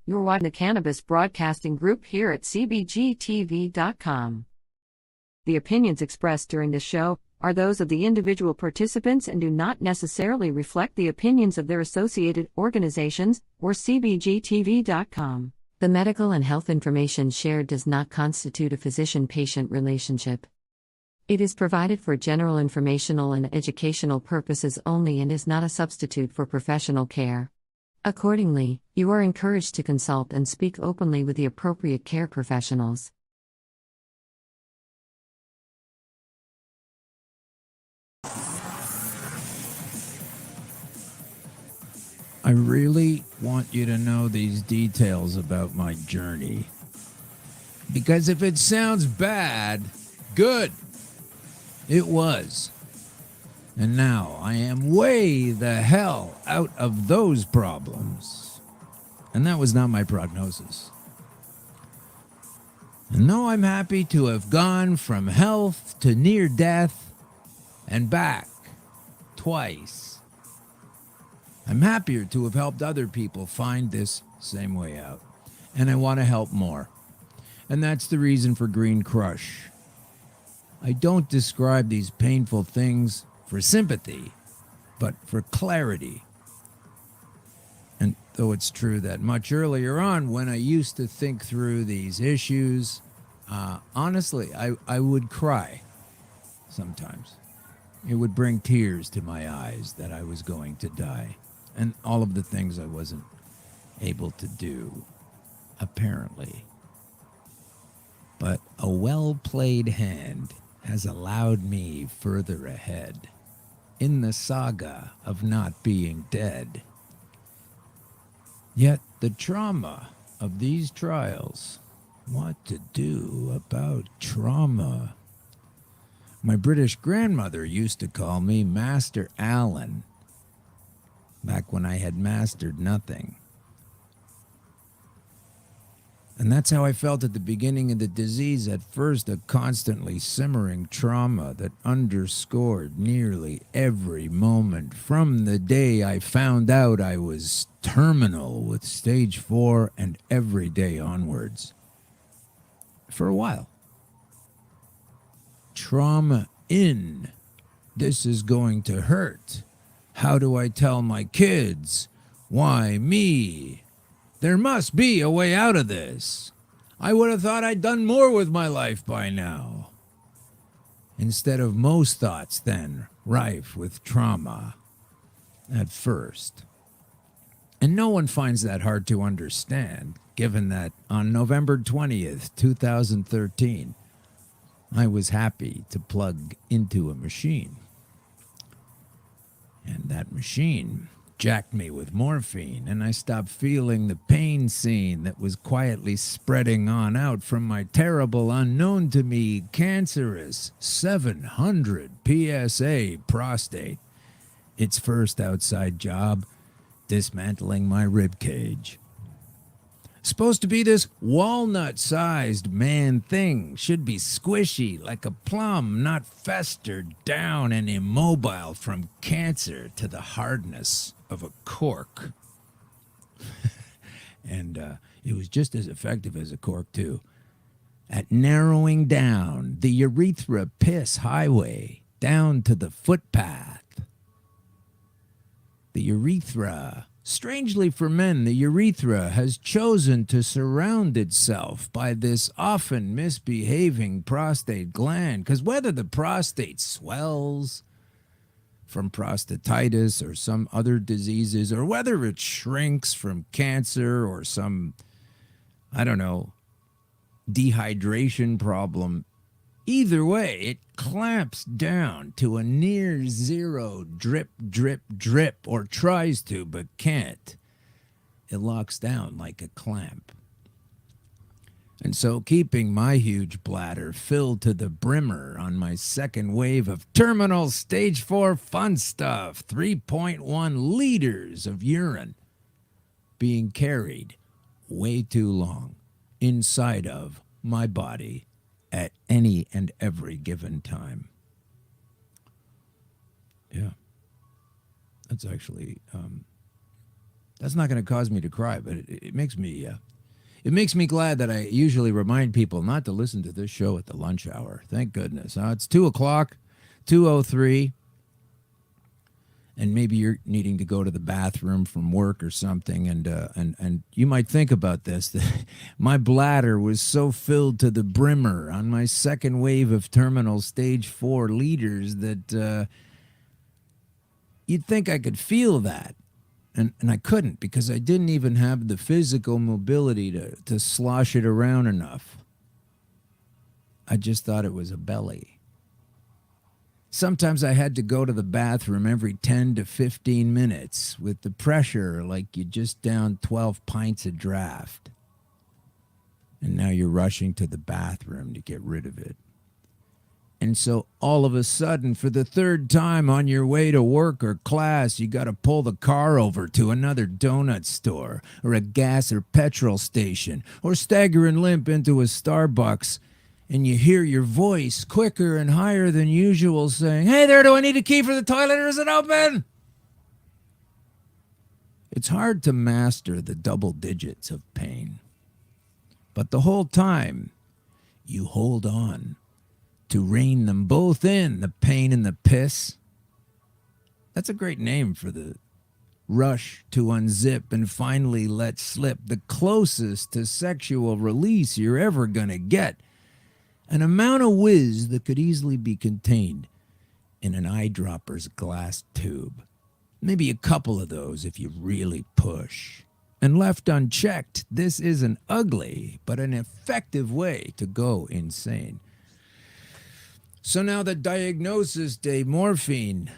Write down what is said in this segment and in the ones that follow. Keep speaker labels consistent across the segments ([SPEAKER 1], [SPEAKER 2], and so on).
[SPEAKER 1] You're watching the Cannabis Broadcasting Group here at cbgtv.com. The opinions expressed during this show are those of the individual participants and do not necessarily reflect the opinions of their associated organizations or cbgtv.com. The medical and health information shared does not constitute a physician-patient relationship. It is provided for general informational and educational purposes only and is not a substitute for professional care. Accordingly, you are encouraged to consult and speak openly with the appropriate care professionals.
[SPEAKER 2] I really want you to know these details about my journey. Because if it sounds bad, good. It was. And now I am way the hell out of those problems. And that was not my prognosis. And though I'm happy to have gone from health to near death and back twice, I'm happier to have helped other people find this same way out. And I want to help more. And that's the reason for Green Crush. I don't describe these painful things for sympathy, but for clarity. And though it's true that much earlier on, when I used to think through these issues, honestly, I would cry sometimes. It would bring tears to my eyes that I was going to die. And all of the things I wasn't able to do, apparently. But a well-played hand has allowed me further ahead in the saga of not being dead. Yet the trauma of these trials, what to do about trauma? My British grandmother used to call me Master Allen, back when I had mastered nothing. And that's how I felt at the beginning of the disease. At first, a constantly simmering trauma that underscored nearly every moment from the day I found out I was terminal with stage 4 and every day onwards. For a while. Trauma in. This is going to hurt. How do I tell my kids? Why me? There must be a way out of this. I would have thought I'd done more with my life by now. Instead of most thoughts then, rife with trauma at first. And no one finds that hard to understand, given that on November 20th, 2013, I was happy to plug into a machine. And that machine jacked me with morphine, and I stopped feeling the pain scene that was quietly spreading on out from my terrible, unknown to me, cancerous 700 PSA prostate. Its first outside job, dismantling my rib cage. Supposed to be this walnut-sized man thing. Should be squishy like a plum, not festered down and immobile from cancer to the hardness of a cork. And it was just as effective as a cork, too. At narrowing down the urethra piss highway down to the footpath. The urethra. Strangely for men, the urethra has chosen to surround itself by this often misbehaving prostate gland. Because whether the prostate swells from prostatitis or some other diseases, or whether it shrinks from cancer or some, I don't know, dehydration problem, either way, it clamps down to a near zero drip, drip, drip, or tries to, but can't. It locks down like a clamp. And so keeping my huge bladder filled to the brimmer on my second wave of terminal stage 4 fun stuff, 3.1 liters of urine being carried way too long inside of my body at any and every given time. Yeah. That's actually That's not going to cause me to cry, but it makes me glad that I usually remind people not to listen to this show at the lunch hour. Thank goodness. It's 2 o'clock, 2:03, and maybe you're needing to go to the bathroom from work or something, and you might think about this. My bladder was so filled to the brimmer on my second wave of terminal stage 4 liters that you'd think I could feel that. And I couldn't, because I didn't even have the physical mobility to slosh it around enough. I just thought it was a belly. Sometimes I had to go to the bathroom every 10 to 15 minutes with the pressure like you just downed 12 pints of draft. And now you're rushing to the bathroom to get rid of it. And so all of a sudden, for the third time on your way to work or class, you got to pull the car over to another donut store or a gas or petrol station, or stagger and limp into a Starbucks, and you hear your voice quicker and higher than usual saying, "Hey there, do I need a key for the toilet, or is it open?" It's hard to master the double digits of pain. But the whole time, you hold on to rein them both in, the pain and the piss. That's a great name for the rush to unzip and finally let slip the closest to sexual release you're ever gonna get. An amount of whiz that could easily be contained in an eyedropper's glass tube. Maybe a couple of those if you really push. And left unchecked, this isn't ugly, but an effective way to go insane. So now the diagnosis de morphine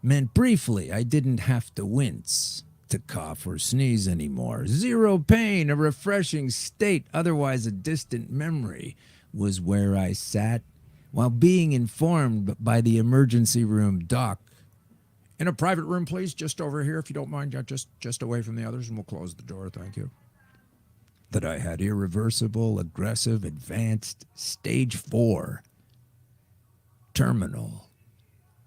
[SPEAKER 2] meant briefly I didn't have to wince, to cough or sneeze anymore. Zero pain, a refreshing state, otherwise a distant memory, was where I sat while being informed by the emergency room doc. "In a private room, please, just over here, if you don't mind, just away from the others, and we'll close the door, thank you." That I had irreversible, aggressive, advanced, stage 4 terminal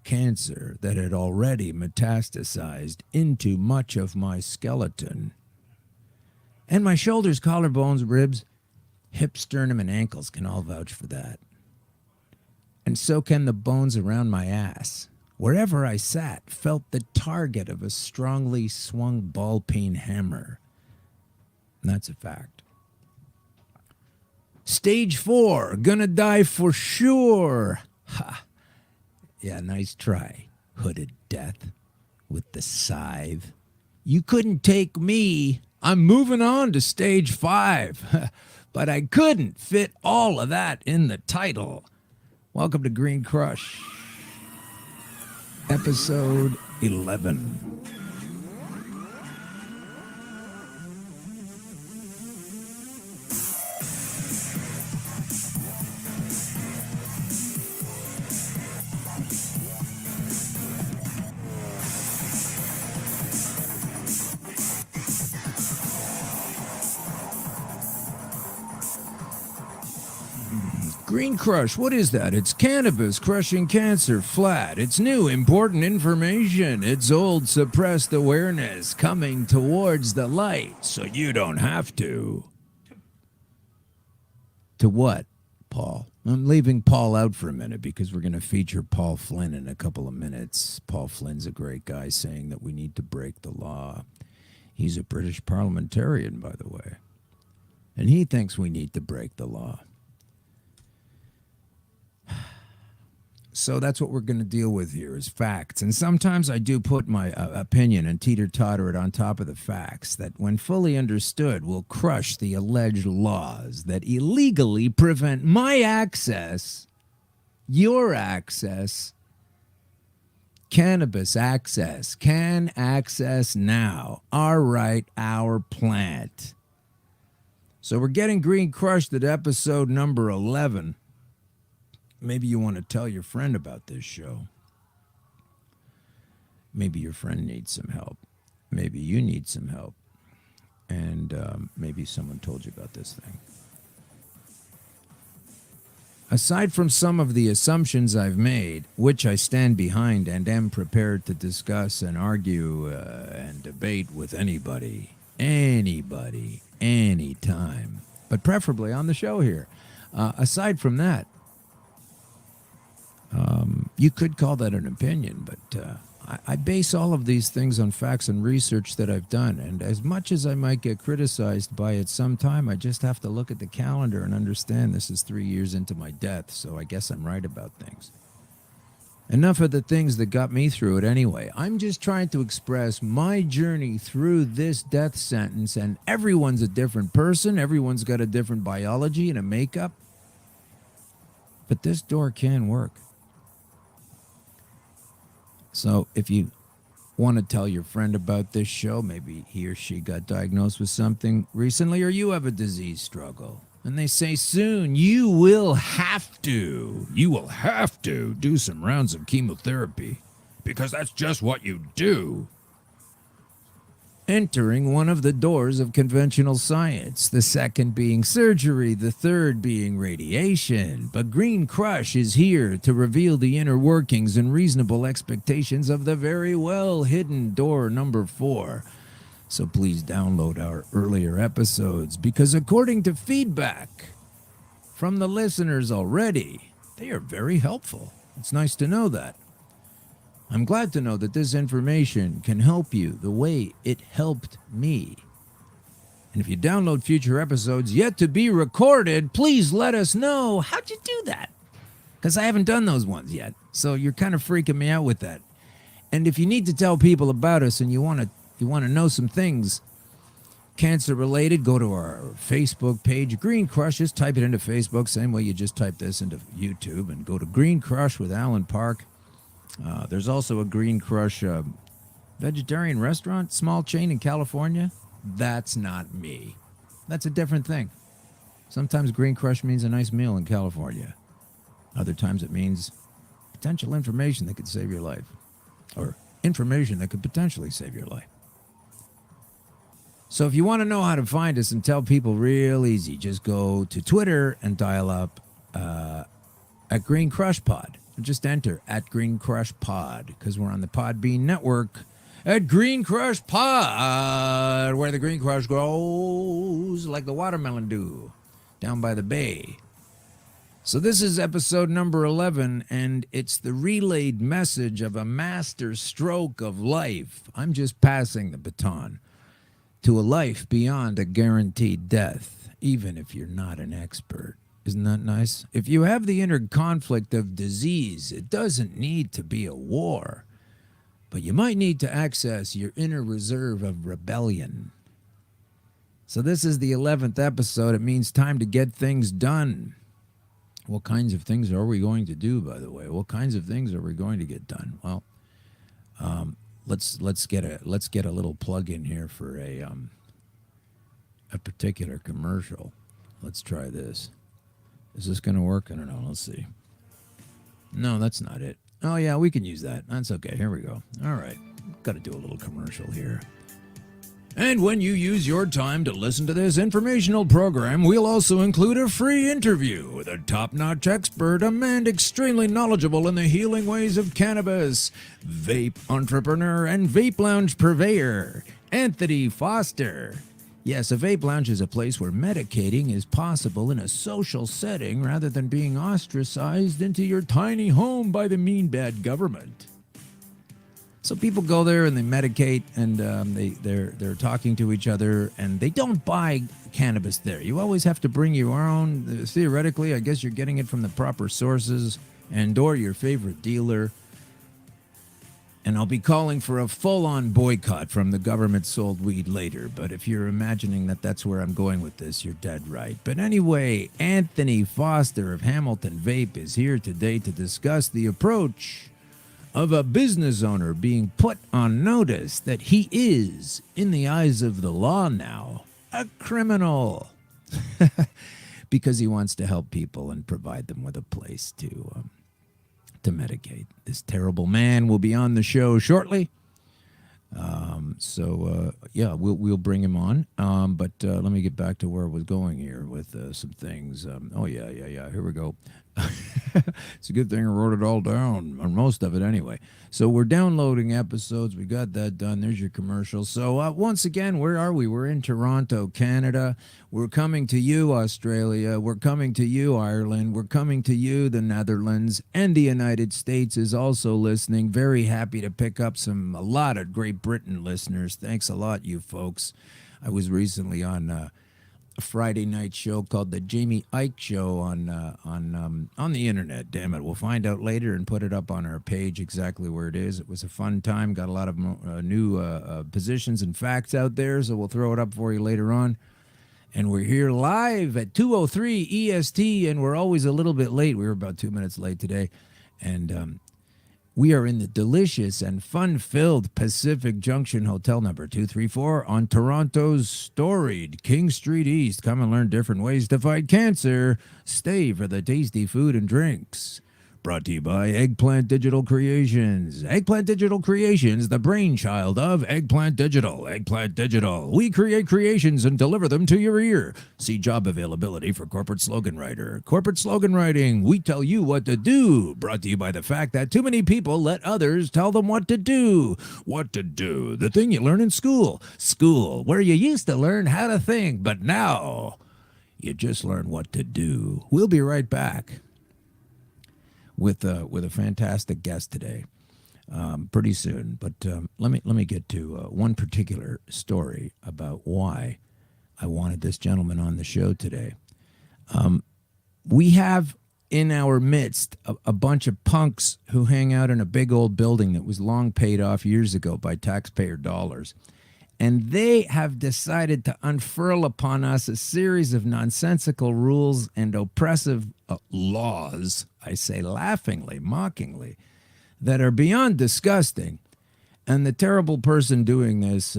[SPEAKER 2] cancer that had already metastasized into much of my skeleton. And my shoulders, collarbones, ribs, hips, sternum, and ankles can all vouch for that. And so can the bones around my ass. Wherever I sat, felt the target of a strongly swung ball-peen hammer. And that's a fact. Stage 4, gonna die for sure. Ha! Yeah, nice try, hooded death, with the scythe. You couldn't take me. I'm moving on to stage 5. But I couldn't fit all of that in the title. Welcome to Green Crush, episode 11. Green Crush, what is that? It's cannabis crushing cancer flat. It's new, important information. It's old, suppressed awareness coming towards the light so you don't have to. To what, Paul? I'm leaving Paul out for a minute because we're going to feature Paul Flynn in a couple of minutes. Paul Flynn's a great guy saying that we need to break the law. He's a British parliamentarian, by the way. And he thinks we need to break the law. So that's what we're going to deal with here is facts. And sometimes I do put my opinion and teeter-totter it on top of the facts that, when fully understood, will crush the alleged laws that illegally prevent my access, your access, cannabis access, can access now, our right, our plant. So we're getting Green Crushed at episode number 11. Maybe you want to tell your friend about this show. Maybe your friend needs some help. Maybe you need some help. And maybe someone told you about this thing. Aside from some of the assumptions I've made, which I stand behind and am prepared to discuss and argue and debate with anybody, anytime, but preferably on the show here. Aside from that, you could call that an opinion, but I base all of these things on facts and research that I've done. And as much as I might get criticized by it sometime, I just have to look at the calendar and understand this is 3 years into my death, so I guess I'm right about things. Enough of the things that got me through it anyway. I'm just trying to express my journey through this death sentence, and everyone's a different person. Everyone's got a different biology and a makeup. But this door can work. So if you want to tell your friend about this show, maybe he or she got diagnosed with something recently, or you have a disease struggle, and they say soon you will have to do some rounds of chemotherapy because that's just what you do. Entering one of the doors of conventional science, the second being surgery, the third being radiation. But Green Crush is here to reveal the inner workings and reasonable expectations of the very well hidden door number 4. So please download our earlier episodes, because according to feedback from the listeners already, they are very helpful. It's nice to know that. I'm glad to know that this information can help you the way it helped me. And if you download future episodes yet to be recorded, please let us know. How'd you do that? Because I haven't done those ones yet. So you're kind of freaking me out with that. And if you need to tell people about us and you want to know some things cancer related, go to our Facebook page, Green Crush. Just type it into Facebook, same way you just type this into YouTube, and go to Green Crush with Alan Park. There's also a Green Crush vegetarian restaurant, small chain in California. That's not me. That's a different thing. Sometimes Green Crush means a nice meal in California. Other times it means potential information that could save your life. Or information that could potentially save your life. So if you want to know how to find us and tell people, real easy, just go to Twitter and dial up at Green Crush Pod. Just enter at Green Crush Pod, because we're on the Podbean network at Green Crush Pod, where the green crush grows like the watermelon do down by the bay. So this is episode number 11, and it's the relayed message of a master stroke of life. I'm just passing the baton to a life beyond a guaranteed death, even if you're not an expert. Isn't that nice? If you have the inner conflict of disease, it doesn't need to be a war. But you might need to access your inner reserve of rebellion. So this is the 11th episode. It means time to get things done. What kinds of things are we going to do, by the way? What kinds of things are we going to get done? Well, let's get a little plug in here for a particular commercial. Let's try this. Is this going to work? I don't know. Let's see. No, that's not it. Oh, yeah, we can use that. That's okay. Here we go. All right. Got to do a little commercial here. And when you use your time to listen to this informational program, we'll also include a free interview with a top-notch expert, a man extremely knowledgeable in the healing ways of cannabis, vape entrepreneur and vape lounge purveyor, Anthony Foster. Yes, a vape lounge is a place where medicating is possible in a social setting rather than being ostracized into your tiny home by the mean bad government. So people go there and they medicate, and they're talking to each other, and they don't buy cannabis there. You always have to bring your own. Theoretically, I guess you're getting it from the proper sources and or your favorite dealer. And I'll be calling for a full-on boycott from the government-sold weed later. But if you're imagining that that's where I'm going with this, you're dead right. But anyway, Anthony Foster of Hamilton Vape is here today to discuss the approach of a business owner being put on notice that he is, in the eyes of the law now, a criminal. Because he wants to help people and provide them with a place to medicate. This terrible man will be on the show shortly. Yeah, we'll bring him on. But let me get back to where I was going here with some things. Here we go. It's a good thing I wrote it all down, or most of it anyway. So we're downloading episodes. We got that done. There's your commercial. So once again, where are we? We're in Toronto, Canada. We're coming to you, Australia. We're coming to you, Ireland. We're coming to you, the Netherlands. And the United States is also listening. Very happy to pick up a lot of Great Britain listeners. Thanks a lot, you folks. I was recently on a Friday night show called the Jamie Ike Show on the internet. Damn it, we'll find out later and put it up on our page exactly where it is. It was a fun time. Got a lot of new positions and facts out there, so we'll throw it up for you later on. And we're here live at 2:03 EST, and we're always a little bit late. We were about 2 minutes late today, and we are in the delicious and fun-filled Pacific Junction Hotel number 234 on Toronto's storied King Street East. Come and learn different ways to fight cancer. Stay for the tasty food and drinks. Brought to you by Eggplant Digital Creations. Eggplant Digital Creations, the brainchild of Eggplant Digital. Eggplant Digital. We create creations and deliver them to your ear. See job availability for corporate slogan writer. Corporate slogan writing. We tell you what to do. Brought to you by the fact that too many people let others tell them what to do. What to do. The thing you learn in school. School, where you used to learn how to think, but now you just learn what to do. We'll be right back with a fantastic guest today, pretty soon. But let me get to one particular story about why I wanted this gentleman on the show today. We have in our midst a bunch of punks who hang out in a big old building that was long paid off years ago by taxpayer dollars. And they have decided to unfurl upon us a series of nonsensical rules and oppressive laws, I say laughingly, mockingly, that are beyond disgusting. And the terrible person doing this,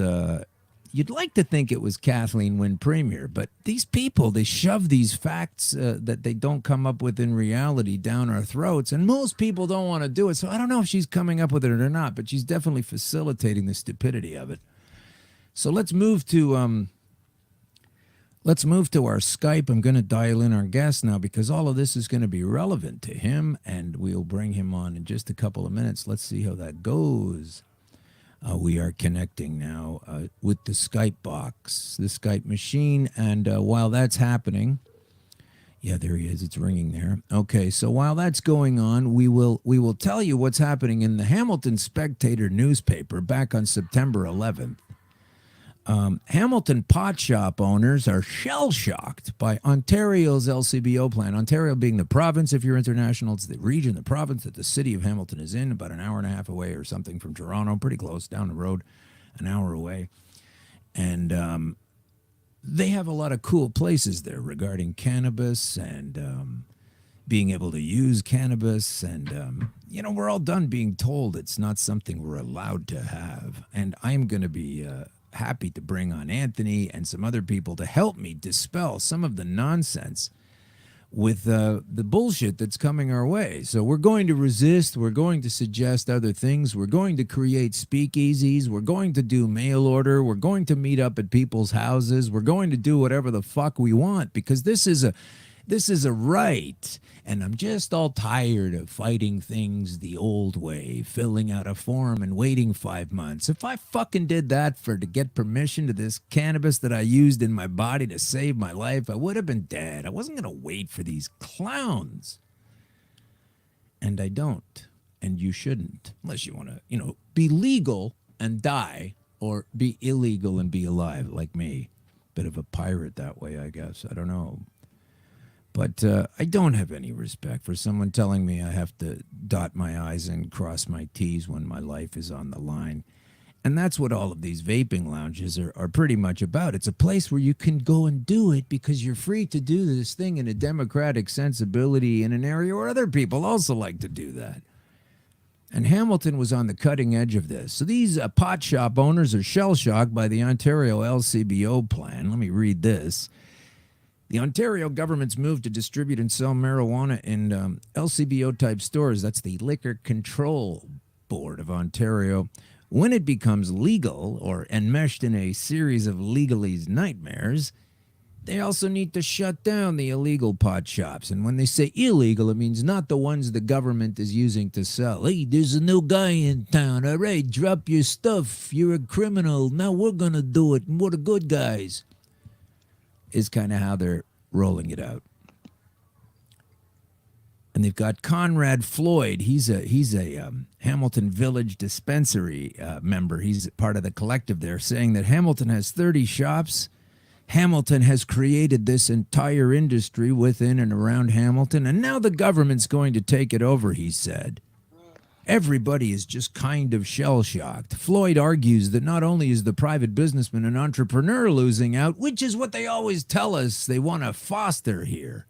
[SPEAKER 2] you'd like to think it was Kathleen Wynne Premier, but these people, they shove these facts that they don't come up with in reality down our throats, and most people don't want to do it. So I don't know if she's coming up with it or not, but she's definitely facilitating the stupidity of it. So let's move to our Skype. I'm going to dial in our guest now because all of this is going to be relevant to him, and we'll bring him on in just a couple of minutes. Let's see how that goes. We are connecting now with the Skype box, the Skype machine, and while that's happening, yeah, there he is. It's ringing there. Okay, so while that's going on, we will tell you what's happening in the Hamilton Spectator newspaper back on September 11th. Hamilton pot shop owners are shell-shocked by Ontario's LCBO plan. Ontario being the province, if you're international, it's the region, the province that the city of Hamilton is in, about an hour and a half away or something from Toronto, pretty close, down the road, an hour away. And they have a lot of cool places there regarding cannabis and being able to use cannabis. And, we're all done being told it's not something we're allowed to have. And I'm going to be happy to bring on Anthony and some other people to help me dispel some of the nonsense with the bullshit that's coming our way. So we're going to resist. We're going to suggest other things. We're going to create speakeasies. We're going to do mail order. We're going to meet up at people's houses. We're going to do whatever the fuck we want because this is a right. And I'm just all tired of fighting things the old way, filling out a form and waiting 5 months. If I fucking did that to get permission to this cannabis that I used in my body to save my life, I would have been dead. I wasn't going to wait for these clowns. And I don't. And you shouldn't. Unless you want to, be legal and die or be illegal and be alive like me. Bit of a pirate that way, I guess. I don't know. But I don't have any respect for someone telling me I have to dot my I's and cross my T's when my life is on the line. And that's what all of these vaping lounges are pretty much about. It's a place where you can go and do it because you're free to do this thing in a democratic sensibility in an area where other people also like to do that. And Hamilton was on the cutting edge of this. So these pot shop owners are shell-shocked by the Ontario LCBO plan. Let me read this. The Ontario government's move to distribute and sell marijuana in LCBO-type stores, that's the Liquor Control Board of Ontario, when it becomes legal or enmeshed in a series of legalese nightmares, They also need to shut down the illegal pot shops. And when they say illegal, it means not the ones the government is using to sell. Hey, there's a new guy in town. All right, drop your stuff. You're a criminal. Now we're going to do it. And we're the good guys. Is kind of how they're rolling it out. And they've got Conrad Floyd. He's a Hamilton Village dispensary member. He's part of the collective there, saying that Hamilton has 30 shops. Hamilton has created this entire industry within and around Hamilton, and now the government's going to take it over, he said. Everybody is just kind of shell-shocked. Floyd argues that not only is the private businessman and entrepreneur losing out, which is what they always tell us they want to foster here,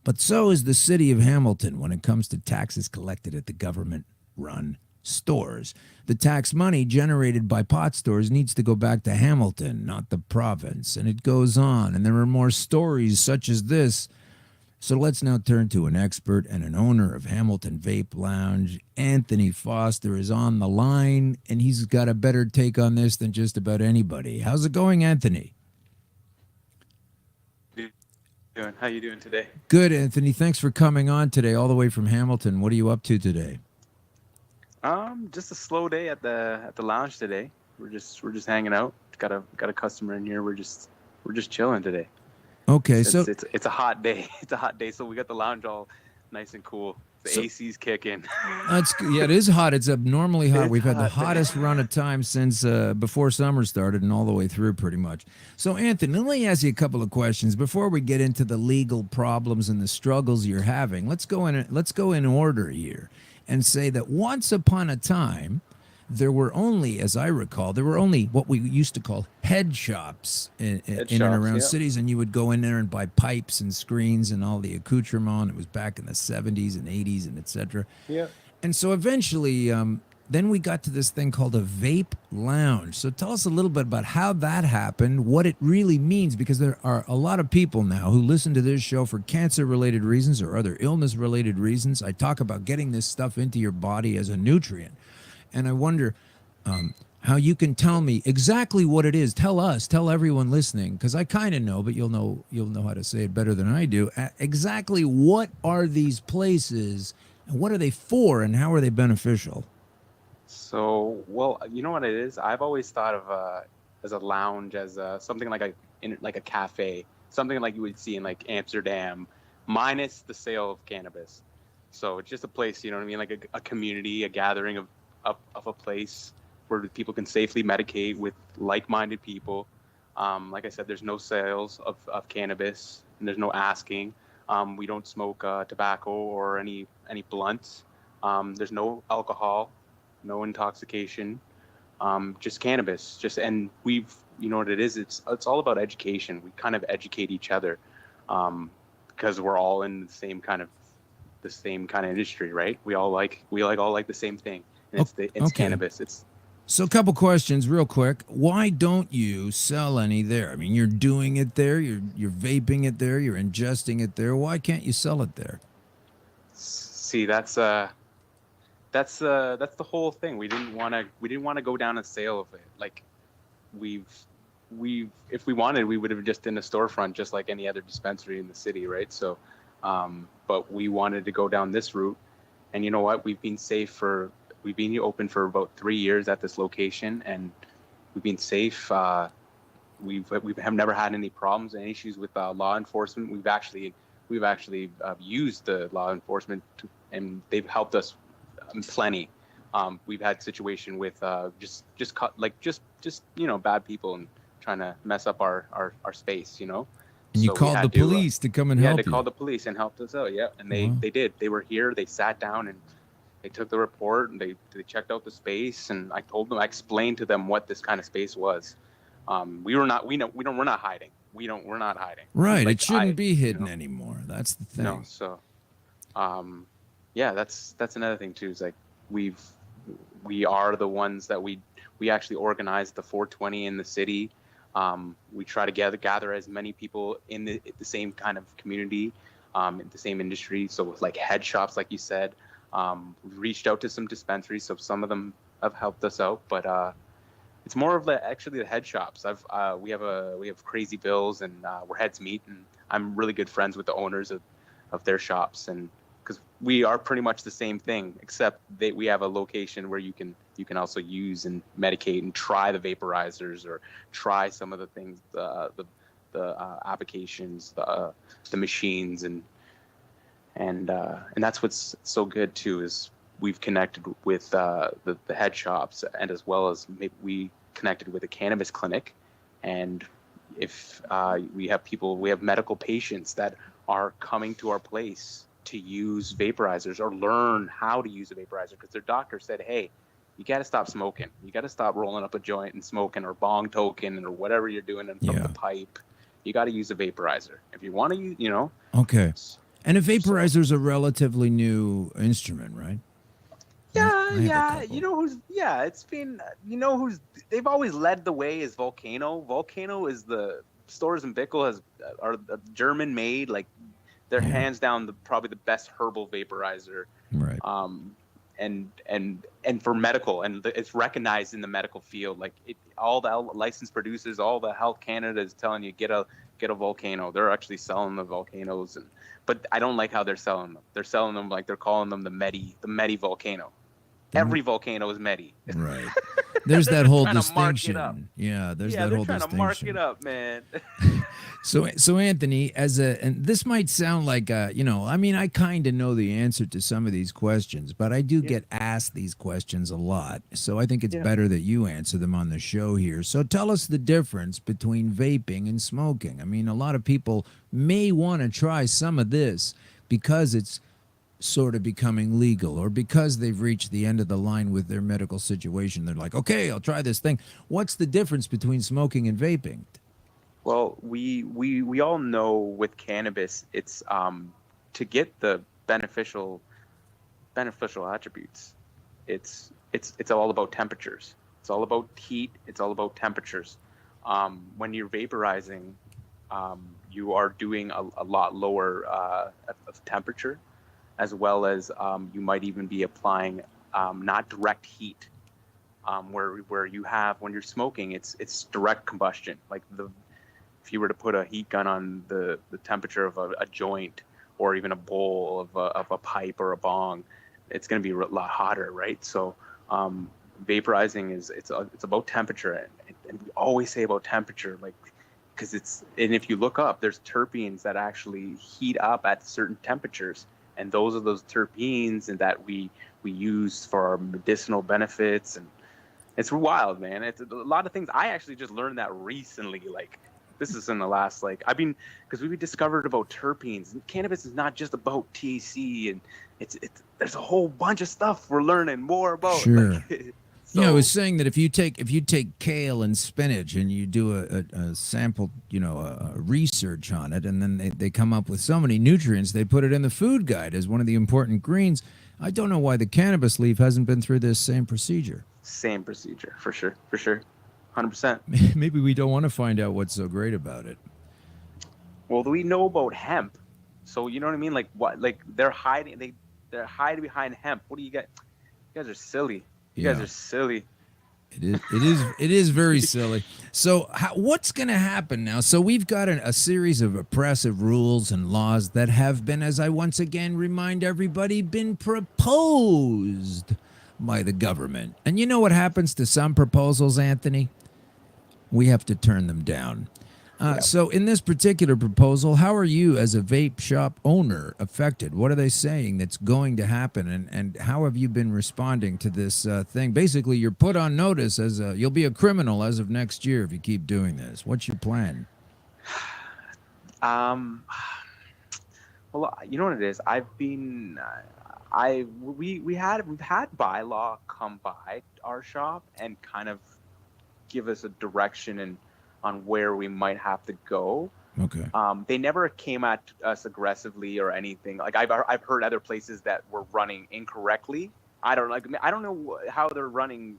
[SPEAKER 2] but so is the city of Hamilton when it comes to taxes collected at the government-run stores. The tax money generated by pot stores needs to go back to Hamilton, not the province. And it goes on. And there are more stories such as this. So let's now turn to an expert and an owner of Hamilton Vape Lounge. Anthony Foster is on the line, and he's got a better take on this than just about anybody. How's it going, Anthony?
[SPEAKER 3] How you doing today?
[SPEAKER 2] Good, Anthony. Thanks for coming on today, all the way from Hamilton. What are you up to today?
[SPEAKER 3] Just a slow day at the lounge today. We're just hanging out. Got a customer in here. We're just chilling today.
[SPEAKER 2] Okay,
[SPEAKER 3] it's a hot day. It's a hot day, so we got the lounge all nice and cool. The AC's kicking.
[SPEAKER 2] It is hot. It's abnormally hot. We've had the
[SPEAKER 3] hot
[SPEAKER 2] hottest run of time since before summer started and all the way through pretty much. So, Anthony, let me ask you a couple of questions before we get into the legal problems and the struggles you're having. Let's go in order here and say that once upon a time, there were only, as I recall, what we used to call head shops in and around cities, and you would go in there and buy pipes and screens and all the accoutrement. It was back in the 70s and 80s and etc.
[SPEAKER 3] Yeah.
[SPEAKER 2] And so eventually, then we got to this thing called a vape lounge. So tell us a little bit about how that happened, what it really means, because there are a lot of people now who listen to this show for cancer-related reasons or other illness-related reasons. I talk about getting this stuff into your body as a nutrient. And I wonder how you can tell me exactly what it is. Tell everyone listening, because I kind of know, but you'll know how to say it better than I do. Exactly what are these places, and what are they for, and how are they beneficial?
[SPEAKER 3] So, well, you know what it is? I've always thought of as a lounge, as something like a cafe, something like you would see in like Amsterdam, minus the sale of cannabis. So it's just a place, you know what I mean, like a community, a gathering of a place where people can safely medicate with like-minded people. Like I said, there's no sales of cannabis, and there's no asking. We don't smoke tobacco or any blunts. There's no alcohol, no intoxication, just cannabis. And you know what it is? It's all about education. We kind of educate each other because we're all in the same kind of industry, right? We all like the same thing. And it's cannabis.
[SPEAKER 2] So a couple questions real quick. Why don't you sell any there? I mean, you're doing it there, you're vaping it there, you're ingesting it there. Why can't you sell it there?
[SPEAKER 3] See, that's the whole thing. We didn't want to go down a sale of it. Like if we wanted, we would have just in a storefront just like any other dispensary in the city, right? So but we wanted to go down this route. And you know what? We've been open for about 3 years at this location, and we've been safe. We have never had any problems, any issues with law enforcement. We've actually used the law enforcement, and they've helped us plenty. We've had situation with just bad people and trying to mess up our space, you know.
[SPEAKER 2] And you called the police to come and help you.
[SPEAKER 3] Yeah, they called the police and helped us out. Yeah, and they did. They were here. They sat down and they took the report and they checked out the space, and I explained to them what this kind of space was. We're not hiding. We're not hiding.
[SPEAKER 2] Right. Like, it shouldn't be hidden anymore. That's the thing.
[SPEAKER 3] No. So, that's another thing too. Is like we are the ones that we actually organize the 420 in the city. We try to gather as many people in the same kind of community, in the same industry. So with like head shops, like you said. We reached out to some dispensaries, so some of them have helped us out, but It's more of actually the head shops. We have Crazy Bills, and where heads meet, and I'm really good friends with the owners of their shops, and because we are pretty much the same thing, except we have a location where you can also use and medicate and try the vaporizers or try some of the things, the applications, the machines, and that's what's so good too, is we've connected with the head shops, and as well as maybe we connected with a cannabis clinic, and if we have medical patients that are coming to our place to use vaporizers or learn how to use a vaporizer because their doctor said, hey, you got to stop smoking. You got to stop rolling up a joint and smoking or bong token or whatever you're doing from the pipe. You got to use a vaporizer if you want to use,
[SPEAKER 2] Okay. And a vaporizer is a relatively new instrument, right?
[SPEAKER 3] Yeah. It's been, they've always led the way is Volcano. Volcano is the Stores and Bickel are German made, like they're hands down probably the best herbal vaporizer.
[SPEAKER 2] Right.
[SPEAKER 3] And for medical, and it's recognized in the medical field. Like all the licensed producers, all the Health Canada is telling you get a Volcano. They're actually selling the Volcanos, but I don't like how they're selling them. They're selling them like they're calling them the Medi Volcano. Every volcano is Medi.
[SPEAKER 2] Right. There's that whole
[SPEAKER 3] distinction.
[SPEAKER 2] Yeah, there's that whole distinction.
[SPEAKER 3] They're trying to mark it up, man.
[SPEAKER 2] So Anthony, and this might sound like, I kind of know the answer to some of these questions, but I do get asked these questions a lot. So I think it's better that you answer them on the show here. So tell us the difference between vaping and smoking. I mean, a lot of people may want to try some of this because it's sort of becoming legal, or because they've reached the end of the line with their medical situation. They're like, okay, I'll try this thing. What's the difference between smoking and vaping?
[SPEAKER 3] Well, we all know with cannabis, it's to get the beneficial attributes. It's all about temperatures. It's all about heat. It's all about temperatures. When you're vaporizing, you are doing a lot lower of temperature, as well as you might even be applying not direct heat, where you have, when you're smoking, it's direct combustion. Like if you were to put a heat gun on the temperature of a joint, or even a bowl of a pipe or a bong, it's going to be a lot hotter, right? So vaporizing it's about temperature, and we always say about temperature, like, because and if you look up, there's terpenes that actually heat up at certain temperatures. And those are those terpenes and that we use for our medicinal benefits. And it's wild, man. It's a lot of things. I actually just learned that recently. Like, this is in the last, because we discovered about terpenes. And cannabis is not just about THC, and there's a whole bunch of stuff we're learning more about.
[SPEAKER 2] Sure. I was saying that if you take kale and spinach and you do a sample, a research on it, and then they come up with so many nutrients, they put it in the food guide as one of the important greens. I don't know why the cannabis leaf hasn't been through this same procedure.
[SPEAKER 3] Same procedure, for sure. 100%.
[SPEAKER 2] Maybe we don't want to find out what's so great about it.
[SPEAKER 3] Well, we know about hemp, so you know what I mean. Like what? Like they're hiding behind hemp. What do you got? You guys are silly. You guys are silly.
[SPEAKER 2] It is very silly. So what's going to happen now? So we've got a series of oppressive rules and laws that have been, as I once again remind everybody, been proposed by the government. And you know what happens to some proposals, Anthony? We have to turn them down. So in this particular proposal, how are you as a vape shop owner affected? What are they saying that's going to happen? And how have you been responding to this thing? Basically, you're put on notice as you'll be a criminal as of next year if you keep doing this. What's your plan?
[SPEAKER 3] Well, you know what it is? We've had bylaw come by our shop and kind of give us a direction on where we might have to go.
[SPEAKER 2] Okay.
[SPEAKER 3] They never came at us aggressively or anything. Like I've heard other places that were running incorrectly. I don't know how they're running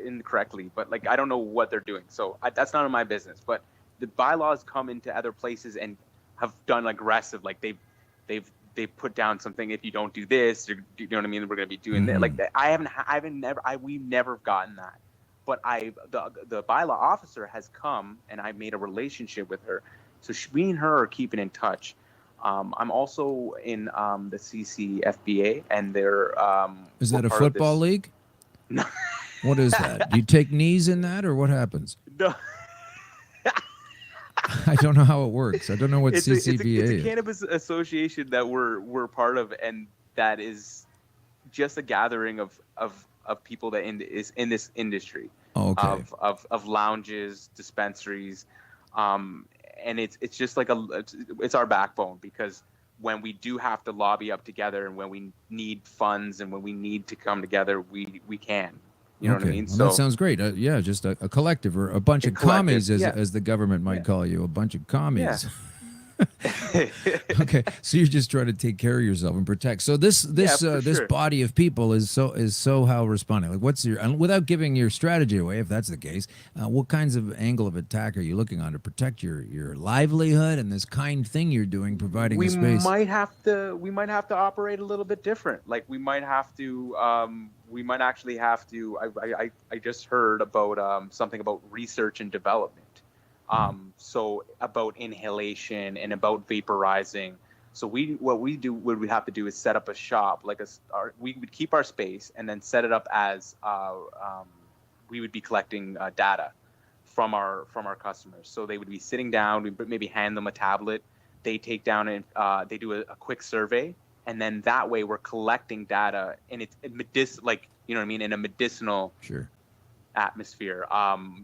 [SPEAKER 3] incorrectly, but I don't know what they're doing. So that's none of my business. But the bylaws come into other places and have done aggressive. Like they've put down something. If you don't do this, you know what I mean. We're going to be doing that. Like that. We've never gotten that. but the bylaw officer has come, and I made a relationship with her. So me and her are keeping in touch. I'm also in the CCFBA, and they're
[SPEAKER 2] is that a
[SPEAKER 3] part of
[SPEAKER 2] football
[SPEAKER 3] this-
[SPEAKER 2] league?
[SPEAKER 3] No.
[SPEAKER 2] What is that? Do you take knees in that, or what happens?
[SPEAKER 3] No.
[SPEAKER 2] I don't know how it works. I don't know what CCBA
[SPEAKER 3] it's a
[SPEAKER 2] is.
[SPEAKER 3] cannabis association that we're part of, and that is just a gathering of people that is in this industry.
[SPEAKER 2] Okay.
[SPEAKER 3] Of lounges, dispensaries, and it's just like it's our backbone, because when we do have to lobby up together, and when we need funds, and when we need to come together, we can. You know what I mean?
[SPEAKER 2] Well, that sounds great. Yeah, just a collective, or a bunch of commies, as the government might call you, a bunch of commies. Okay, so you're just trying to take care of yourself and protect. So this
[SPEAKER 3] sure.
[SPEAKER 2] body of people is so how responding. Like, what's your, and without giving your strategy away, if that's the case, what kinds of angle of attack are you looking on to protect your livelihood and this kind thing you're doing, providing a space?
[SPEAKER 3] We might have to operate a little bit different. Like we might actually have to. I just heard about something about research and development. So about inhalation and about vaporizing. So what we have to do is set up a shop, we would keep our space and then set it up as we would be collecting data from our customers. So they would be sitting down, we maybe hand them a tablet, they take down and they do a quick survey, and then that way we're collecting data, and it's you know what I mean, in a medicinal atmosphere.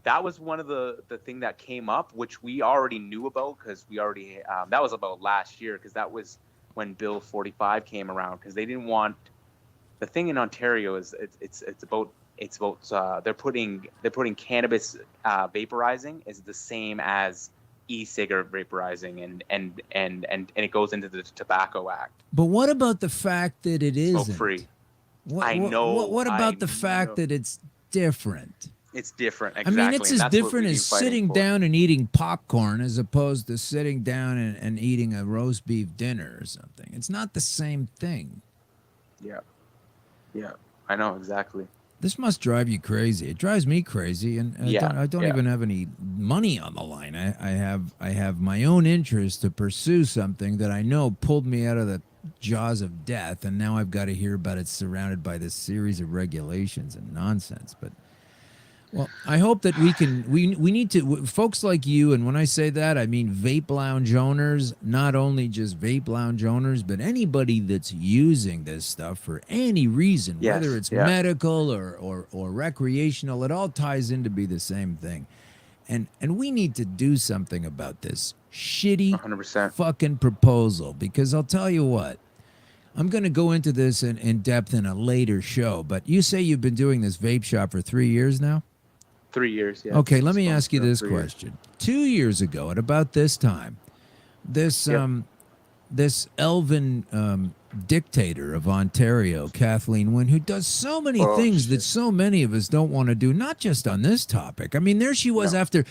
[SPEAKER 3] That was one of the thing that came up, which we already knew about, because we already that was about last year, because that was when Bill 45 came around, because they didn't want, the thing in Ontario is it's about they're putting cannabis vaporizing is the same as e-cigarette vaporizing, and it goes into the Tobacco Act.
[SPEAKER 2] But what about the fact that it isn't
[SPEAKER 3] smoke free?
[SPEAKER 2] What about the fact that it's different?
[SPEAKER 3] It's different. Exactly.
[SPEAKER 2] I mean, it's as different as sitting down and eating popcorn as opposed to sitting down and eating a roast beef dinner or something. It's not the same thing. Yeah,
[SPEAKER 3] I know exactly.
[SPEAKER 2] This must drive you crazy. It drives me crazy, and I don't even have any money on the line. I have my own interest to pursue something that I know pulled me out of the jaws of death, and now I've got to hear about it surrounded by this series of regulations and nonsense. But well, I hope that we need to, folks like you, and when I say that, I mean vape lounge owners, not only just vape lounge owners, but anybody that's using this stuff for any reason, whether it's medical or recreational, it all ties in to be the same thing. And we need to do something about this shitty
[SPEAKER 3] 100%.
[SPEAKER 2] fucking proposal, because I'll tell you what, I'm going to go into this in depth in a later show, but you say you've been doing this vape shop for 3 years now?
[SPEAKER 3] 3 years, yeah.
[SPEAKER 2] Okay, let me ask you this question. 2 years ago, at about this time, this this elven dictator of Ontario, Kathleen Wynne, who does so many things that so many of us don't want to do, not just on this topic. I mean, there she was after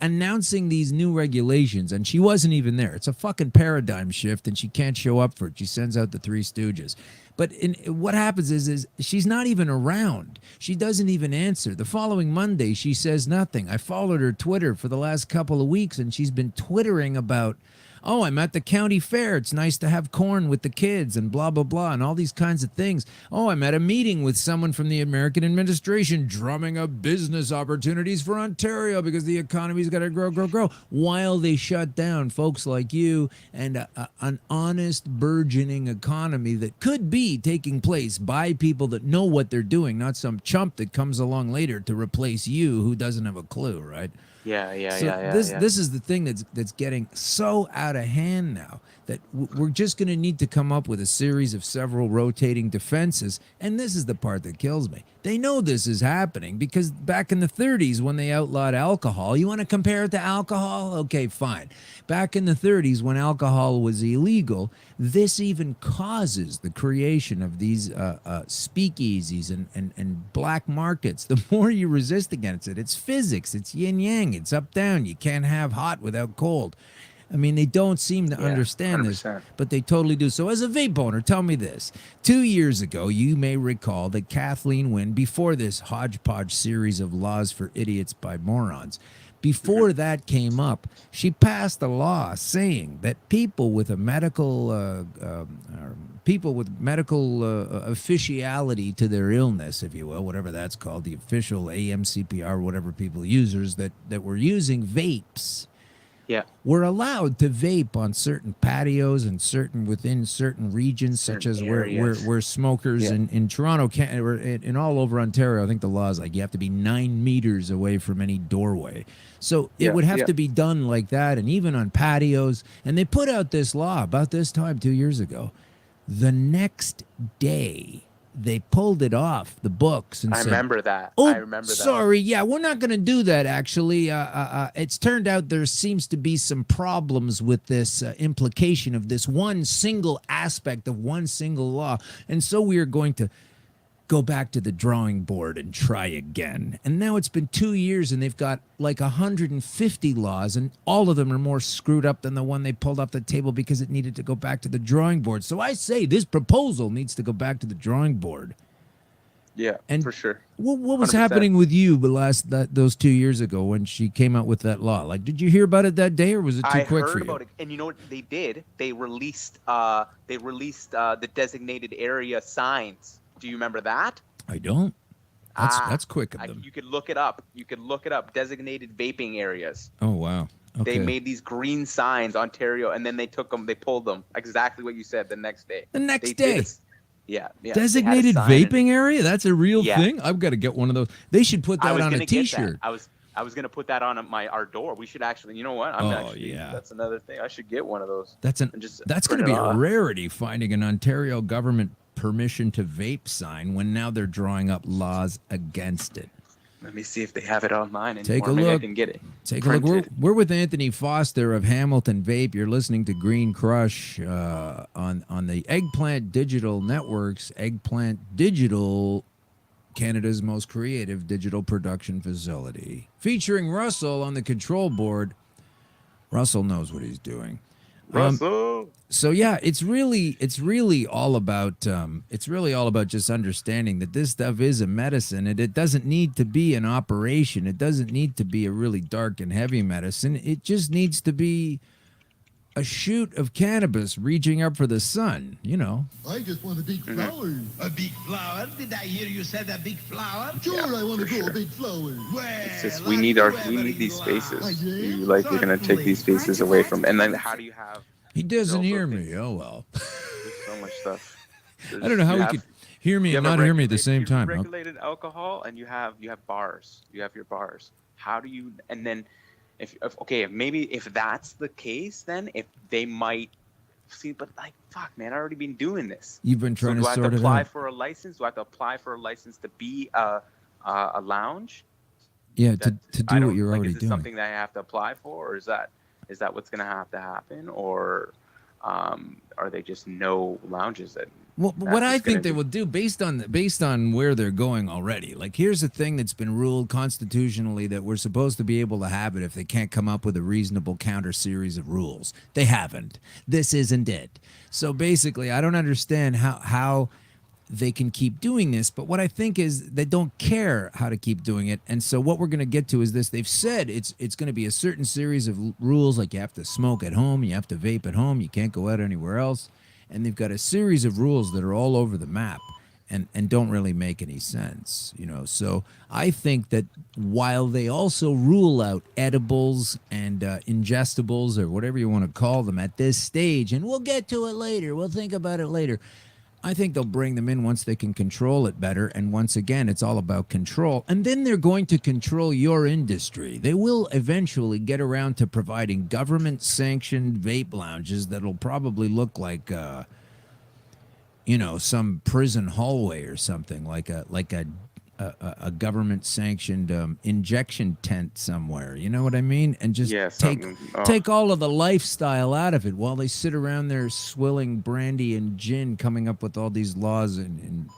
[SPEAKER 2] announcing these new regulations, and she wasn't even there. It's a fucking paradigm shift, and she can't show up for it. She sends out the Three Stooges. But what happens is she's not even around. She doesn't even answer. The following Monday, she says nothing. I followed her Twitter for the last couple of weeks, and she's been twittering about, oh, I'm at the county fair. It's nice to have corn with the kids and blah, blah, blah, and all these kinds of things. Oh, I'm at a meeting with someone from the American administration drumming up business opportunities for Ontario because the economy's got to grow, grow, grow, while they shut down folks like you and an honest, burgeoning economy that could be taking place by people that know what they're doing, not some chump that comes along later to replace you who doesn't have a clue, right? This is the thing that's getting so out of hand now that we're just going to need to come up with a series of several rotating defenses. And this is the part that kills me. They know this is happening because back in the 30s when they outlawed alcohol, you want to compare it to alcohol? Okay, fine. Back in the 30s when alcohol was illegal, this even causes the creation of these speakeasies and black markets. The more you resist against it, it's physics, it's yin-yang, it's up-down. You can't have hot without cold. I mean, they don't seem to understand
[SPEAKER 3] 100%.
[SPEAKER 2] this, but they totally do. So as a vape owner, tell me this. 2 years ago, you may recall that Kathleen Wynne, before this hodgepodge series of laws for idiots by morons, before that came up, she passed a law saying that people with a medical officiality to their illness, if you will, whatever that's called, the official AMCPR, whatever people users that were using vapes, were allowed to vape on certain patios and within certain regions, such as where smokers in Toronto or in all over Ontario. I think the law is like you have to be 9 meters away from any doorway. So it would have to be done like that, and even on patios. And they put out this law about this time 2 years ago. The next day, they pulled it off the books and said,
[SPEAKER 3] remember that.
[SPEAKER 2] Oh,
[SPEAKER 3] I remember that.
[SPEAKER 2] Sorry, yeah, we're not going to do that, actually. It's turned out there seems to be some problems with this implication of this one single aspect of one single law. And so we are going to go back to the drawing board and try again. And now it's been 2 years and they've got like 150 laws, and all of them are more screwed up than the one they pulled off the table because it needed to go back to the drawing board. So I say this proposal needs to go back to the drawing board.
[SPEAKER 3] Yeah,
[SPEAKER 2] and
[SPEAKER 3] for sure.
[SPEAKER 2] What was
[SPEAKER 3] 100%.
[SPEAKER 2] happening with you those 2 years ago when she came out with that law? Like, did you hear about it that day, or was it too quick for you?
[SPEAKER 3] I heard about it, and you know what they did? They released the designated area signs. Do you remember that?
[SPEAKER 2] I don't. That's quick of them.
[SPEAKER 3] You could look it up. Designated vaping areas.
[SPEAKER 2] Oh, wow. Okay.
[SPEAKER 3] They made these green signs, Ontario, and then they pulled them. Exactly what you said the next day.
[SPEAKER 2] The next day?
[SPEAKER 3] Yeah.
[SPEAKER 2] Designated vaping area? That's a real thing? I've got to get one of those. They should put that on a T-shirt.
[SPEAKER 3] I was going to put that on our door. We should actually, you know what? That's another thing. I should get one of those.
[SPEAKER 2] That's going to be a rarity, finding an Ontario government permission to vape sign when now they're drawing up laws against it.
[SPEAKER 3] Let me see if they have it online anymore.
[SPEAKER 2] Take a
[SPEAKER 3] Maybe
[SPEAKER 2] look.
[SPEAKER 3] I can get it.
[SPEAKER 2] Take a look. We're with Anthony Foster of Hamilton Vape. You're listening to Green Crush on the Eggplant Digital Networks. Eggplant Digital, Canada's most creative digital production facility, featuring Russell on the control board. Russell knows what he's doing.
[SPEAKER 3] Russell.
[SPEAKER 2] So yeah, it's really all about just understanding that this stuff is a medicine, and it doesn't need to be an operation. It doesn't need to be a really dark and heavy medicine. It just needs to be a shoot of cannabis reaching up for the sun, you know.
[SPEAKER 4] I just want a big flower.
[SPEAKER 5] A big flower? Did I hear you said a big flower?
[SPEAKER 4] Sure, I want to grow a big flower.
[SPEAKER 5] Well,
[SPEAKER 3] It's just we need these spaces. You're going to take these spaces away from, and then how do you have?
[SPEAKER 2] He doesn't hear me. Oh well.
[SPEAKER 3] There's so much stuff.
[SPEAKER 2] I don't know how he could hear me and not hear me at the same time.
[SPEAKER 3] Regulated alcohol, and you have bars. You have your bars. How do you? And then, if that's the case, then if they might see, but like fuck, man, I already been doing this.
[SPEAKER 2] You've been trying to sort it out.
[SPEAKER 3] Do I have to apply for a license? Do I have to apply for a license to be a lounge?
[SPEAKER 2] Yeah, to do what you're already
[SPEAKER 3] is it
[SPEAKER 2] doing.
[SPEAKER 3] Something that I have to apply for, or is that what's going to have to happen, or are they just no lounges that?
[SPEAKER 2] Well, what I think they will do based on where they're going already. Like, here's a thing that's been ruled constitutionally that we're supposed to be able to have it if they can't come up with a reasonable counter series of rules. They haven't. This isn't it. So basically, I don't understand how they can keep doing this, but what I think is they don't care how to keep doing it. And so what we're going to get to is this. They've said it's going to be a certain series of rules, like you have to smoke at home, you have to vape at home, you can't go out anywhere else. And they've got a series of rules that are all over the map and don't really make any sense, you know. So I think that while they also rule out edibles and ingestibles, or whatever you want to call them at this stage, and we'll get to it later, we'll think about it later, I think they'll bring them in once they can control it better. And once again, it's all about control. And then they're going to control your industry. They will eventually get around to providing government-sanctioned vape lounges that'll probably look like, some prison hallway or something, like a government-sanctioned injection tent somewhere. You know what I mean? And just take all of the lifestyle out of it while they sit around there swilling brandy and gin, coming up with all these laws and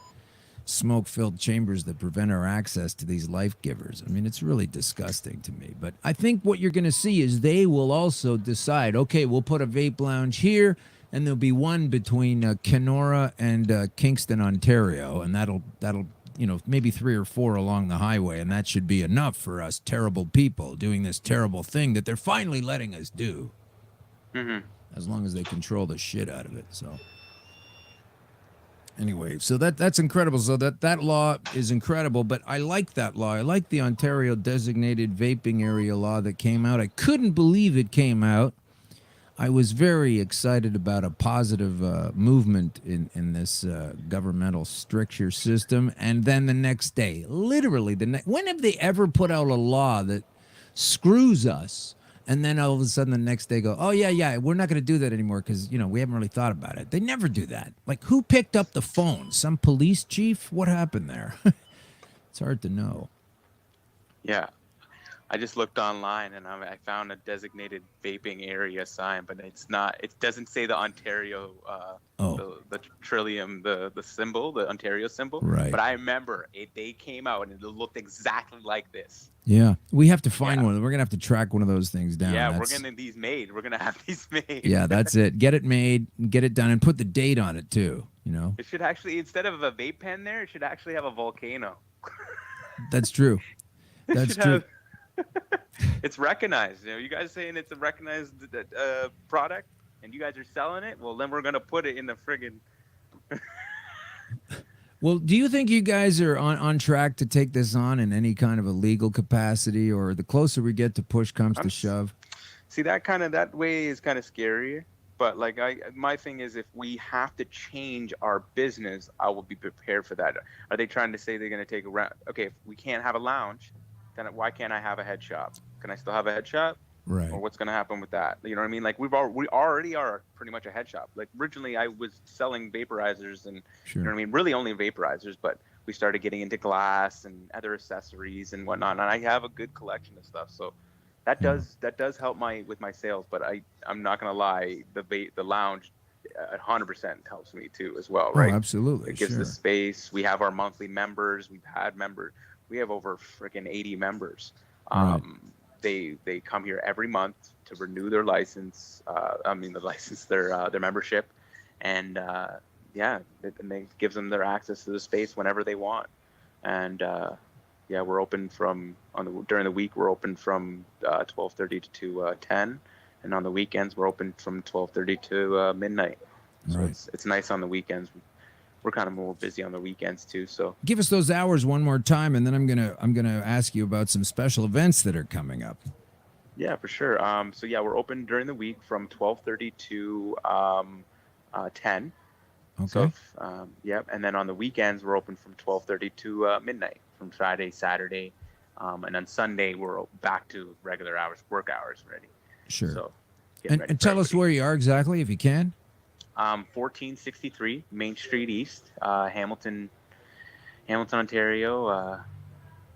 [SPEAKER 2] smoke-filled chambers that prevent our access to these life givers. I mean, it's really disgusting to me. But I think what you're going to see is they will also decide, okay, we'll put a vape lounge here, and there'll be one between Kenora and Kingston, Ontario, and that'll maybe 3 or 4 along the highway, and that should be enough for us terrible people doing this terrible thing that they're finally letting us do.
[SPEAKER 3] Mm-hmm.
[SPEAKER 2] As long as they control the shit out of it. So anyway, so that's incredible. So that law is incredible, but I like that law. I like the Ontario designated vaping area law that came out. I couldn't believe it came out. I was very excited about a positive movement in this governmental stricture system. And then the next day, literally when have they ever put out a law that screws us? And then all of a sudden the next day go, oh, yeah, we're not going to do that anymore because, we haven't really thought about it. They never do that. Like, who picked up the phone? Some police chief? What happened there? It's hard to know.
[SPEAKER 3] Yeah. I just looked online and I found a designated vaping area sign, but it's not. It doesn't say the Ontario, the trillium, the symbol, the Ontario symbol.
[SPEAKER 2] Right.
[SPEAKER 3] But I remember they came out and it looked exactly like this.
[SPEAKER 2] Yeah, we have to find one. We're gonna have to track one of those things down.
[SPEAKER 3] Yeah, we're gonna have these made.
[SPEAKER 2] Yeah, that's it. Get it made, get it done, and put the date on it too.
[SPEAKER 3] It should actually, instead of a vape pen there, it should actually have a volcano.
[SPEAKER 2] That's true. That's true.
[SPEAKER 3] It's recognized. You guys saying it's a recognized product, and you guys are selling it. Well, then we're gonna put it in the friggin'.
[SPEAKER 2] Well, do you think you guys are on track to take this on in any kind of a legal capacity, or the closer we get to push comes to shove?
[SPEAKER 3] See, that way is kind of scary. But my thing is, if we have to change our business, I will be prepared for that. Are they trying to say they're going to take a round? Okay, if we can't have a lounge, then why can't I have a head shop? Can I still have a head shop?
[SPEAKER 2] Right.
[SPEAKER 3] Or what's going to happen with that? You know what I mean? Like we already are pretty much a head shop. Like originally I was selling vaporizers and
[SPEAKER 2] Sure.
[SPEAKER 3] you know what I mean? Really only vaporizers, but we started getting into glass and other accessories and whatnot. And I have a good collection of stuff. So that does help with my sales. But I'm not going to lie, the lounge 100% helps me too as well, right?
[SPEAKER 2] Oh, absolutely.
[SPEAKER 3] It gives the space. We have our monthly members. We've had members. We have over freaking 80 members.
[SPEAKER 2] Right.
[SPEAKER 3] They come here every month to renew their license. Their membership, and it gives them their access to the space whenever they want. And we're open during the week. We're open from 12:30 to 10, and on the weekends we're open from 12:30 to midnight. So
[SPEAKER 2] Right.
[SPEAKER 3] it's nice on the weekends. We're kind of more busy on the weekends too. So
[SPEAKER 2] Give us those hours one more time, and then I'm gonna ask you about some special events that are coming up.
[SPEAKER 3] yeah, for sure. We're open during the week from 12:30 to 10.
[SPEAKER 2] Okay.
[SPEAKER 3] So and then on the weekends we're open from 12:30 to midnight, from Friday, Saturday, and on Sunday we're back to regular hours, work hours already.
[SPEAKER 2] Sure.
[SPEAKER 3] So
[SPEAKER 2] And tell us where you are exactly, if you can.
[SPEAKER 3] 1463 Main Street East, Hamilton, Ontario.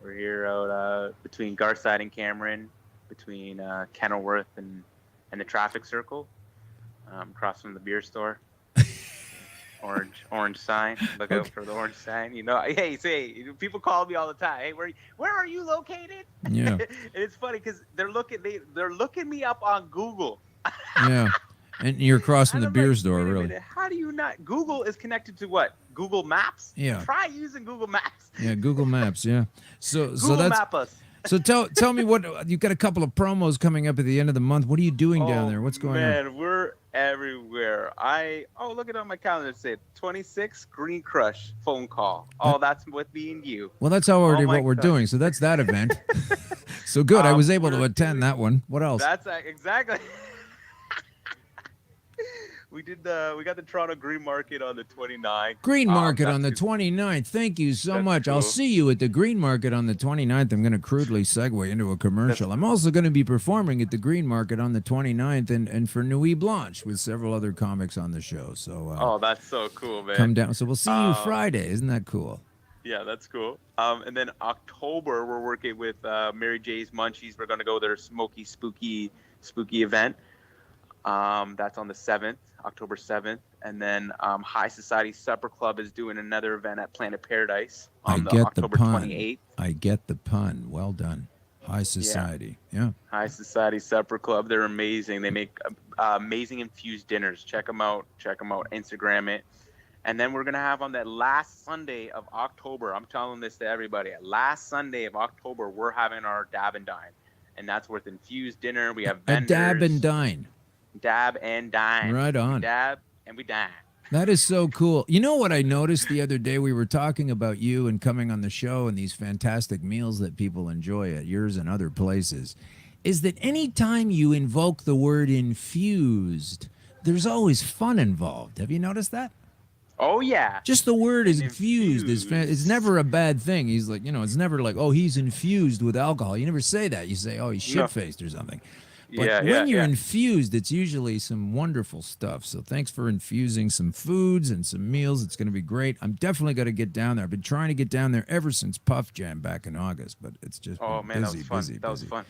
[SPEAKER 3] We're here out between Garside and Cameron, between Kenilworth and the traffic circle, across from the beer store. Orange sign. Look out for the orange sign. Hey, people call me all the time. Hey, where are you located?
[SPEAKER 2] Yeah.
[SPEAKER 3] And it's funny because they're looking me up on Google.
[SPEAKER 2] Yeah. And you're across from the
[SPEAKER 3] I'm
[SPEAKER 2] beer
[SPEAKER 3] like,
[SPEAKER 2] store,
[SPEAKER 3] wait a
[SPEAKER 2] really.
[SPEAKER 3] minute, how do you not? Google is connected to what? Google Maps?
[SPEAKER 2] Yeah.
[SPEAKER 3] Try using Google Maps.
[SPEAKER 2] Yeah, Google Maps. Yeah. So
[SPEAKER 3] Google
[SPEAKER 2] that's
[SPEAKER 3] Map us.
[SPEAKER 2] so tell me what you've got a couple of promos coming up at the end of the month. What are you doing down there? What's going on?
[SPEAKER 3] Man, we're everywhere. Look at it on my calendar. It said 26 Green Crush phone call. Oh, that's with me and you.
[SPEAKER 2] Well, that's already
[SPEAKER 3] Oh my
[SPEAKER 2] what we're
[SPEAKER 3] God.
[SPEAKER 2] doing. So that's that event. So good. I was able to attend that one. What else?
[SPEAKER 3] That's exactly. We got the Toronto Green Market on the 29th.
[SPEAKER 2] Green Market
[SPEAKER 3] that's
[SPEAKER 2] on the
[SPEAKER 3] good.
[SPEAKER 2] 29th. Thank you so
[SPEAKER 3] That's
[SPEAKER 2] much. I'll
[SPEAKER 3] cool.
[SPEAKER 2] see you at the Green Market on the 29th. I'm going to crudely segue into a commercial. I'm also going to be performing at the Green Market on the 29th and for Nuit Blanche with several other comics on the show. So
[SPEAKER 3] That's so cool, man.
[SPEAKER 2] come down. So we'll see you Friday. Isn't that cool?
[SPEAKER 3] Yeah, that's cool. And then October, we're working with Mary J's Munchies. We're going to go to their smoky, spooky event. That's on the 7th. October 7th. And then High Society Supper Club is doing another event at Planet Paradise on October 28th.
[SPEAKER 2] I get the pun. Well done. High Society. Yeah.
[SPEAKER 3] High Society Supper Club. They're amazing. They make amazing infused dinners. Check them out. Instagram it. And then we're going to have on that last Sunday of October, I'm telling this to everybody, last Sunday of October, we're having our dab and dine. And that's with infused dinner. We have vendors.
[SPEAKER 2] A dab and dine.
[SPEAKER 3] Dab and dine.
[SPEAKER 2] Right on.
[SPEAKER 3] We dab and we dine.
[SPEAKER 2] That is so cool. You know what I noticed the other day? We were talking about you and coming on the show and these fantastic meals that people enjoy at yours and other places, is that anytime you invoke the word infused, there's always fun involved. Have you noticed that?
[SPEAKER 3] Oh, yeah.
[SPEAKER 2] Just the word is infused. It's never a bad thing. He's like, it's never like, oh, he's infused with alcohol. You never say that. You say, oh, he's shit-faced or something. But when you're infused, it's usually some wonderful stuff. So thanks for infusing some foods and some meals. It's going to be great. I'm definitely going to get down there. I've been trying to get down there ever since Puff Jam back in August, but it's just busy.
[SPEAKER 3] That was fun.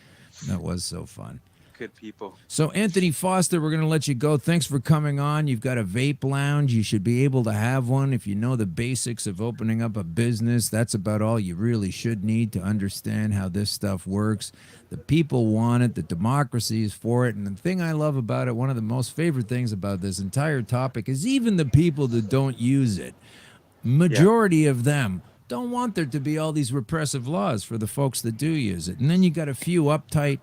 [SPEAKER 2] That was so fun.
[SPEAKER 3] Good people.
[SPEAKER 2] So, Anthony Foster, we're going to let you go. Thanks for coming on. You've got a vape lounge. You should be able to have one. If you know the basics of opening up a business, that's about all you really should need to understand how this stuff works. The people want it. The democracy is for it. And the thing I love about it, one of the most favorite things about this entire topic is even the people that don't use it, majority of them don't want there to be all these repressive laws for the folks that do use it. And then you got a few uptight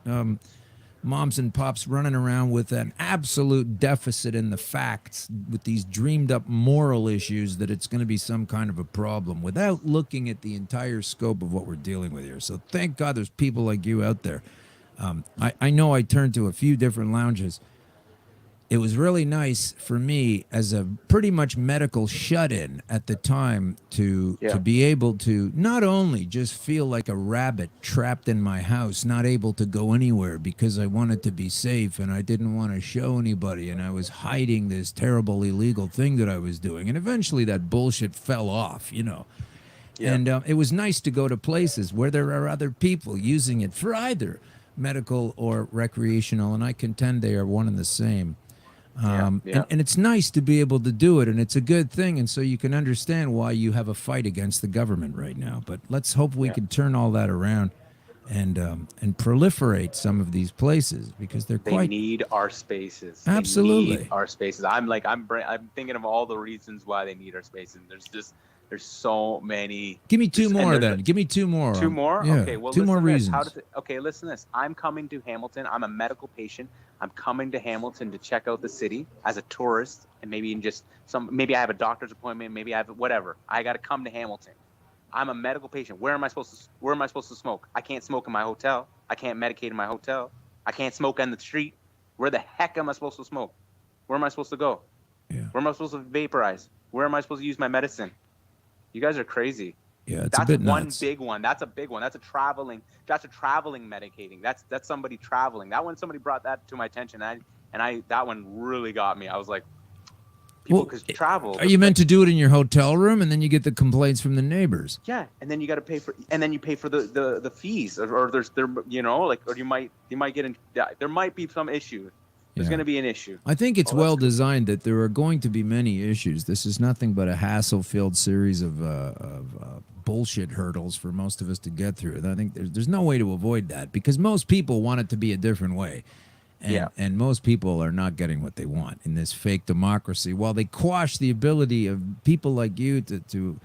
[SPEAKER 2] moms and pops running around with an absolute deficit in the facts with these dreamed up moral issues that it's going to be some kind of a problem without looking at the entire scope of what we're dealing with here. So thank God there's people like you out there. I know I turned to a few different lounges. It was really nice for me as a pretty much medical shut-in at the time to be able to not only just feel like a rabbit trapped in my house, not able to go anywhere because I wanted to be safe and I didn't want to show anybody and I was hiding this terrible illegal thing that I was doing. And eventually that bullshit fell off, Yeah. And it was nice to go to places where there are other people using it for either medical or recreational, and I contend they are one and the same. And it's nice to be able to do it, and it's a good thing, and so you can understand why you have a fight against the government right now. But let's hope we can turn all that around and proliferate some of these places because they
[SPEAKER 3] need our spaces.
[SPEAKER 2] Absolutely,
[SPEAKER 3] they need our spaces. I'm thinking of all the reasons why they need our spaces. There's so many.
[SPEAKER 2] Give me two more then. Give me two more.
[SPEAKER 3] Two more?
[SPEAKER 2] Yeah,
[SPEAKER 3] okay, well,
[SPEAKER 2] two more reasons.
[SPEAKER 3] Listen to this. I'm coming to Hamilton. I'm a medical patient. I'm coming to Hamilton to check out the city as a tourist, and maybe maybe I have a doctor's appointment, maybe I have whatever. I got to come to Hamilton. I'm a medical patient. Where am I supposed to smoke? I can't smoke in my hotel. I can't medicate in my hotel. I can't smoke on the street. Where the heck am I supposed to smoke? Where am I supposed to go?
[SPEAKER 2] Yeah.
[SPEAKER 3] Where am I supposed to vaporize? Where am I supposed to use my medicine? You guys are crazy.
[SPEAKER 2] Yeah, it's a bit nuts.
[SPEAKER 3] Big one. That's a big one. That's a traveling medicating. That's somebody traveling. That one, somebody brought that to my attention, and that one really got me. I was like, people because travel.
[SPEAKER 2] Are you meant to do it in your hotel room, and then you get the complaints from the neighbors?
[SPEAKER 3] Yeah, and then you got to pay for, and then you pay for the fees, or you might get in. There might be some issue. There's going to be an issue.
[SPEAKER 2] I think it's well designed that there are going to be many issues. This is nothing but a hassle-filled series of bullshit hurdles for most of us to get through. And I think there's no way to avoid that because most people want it to be a different way. And most people are not getting what they want in this fake democracy while they quash the ability of people like you to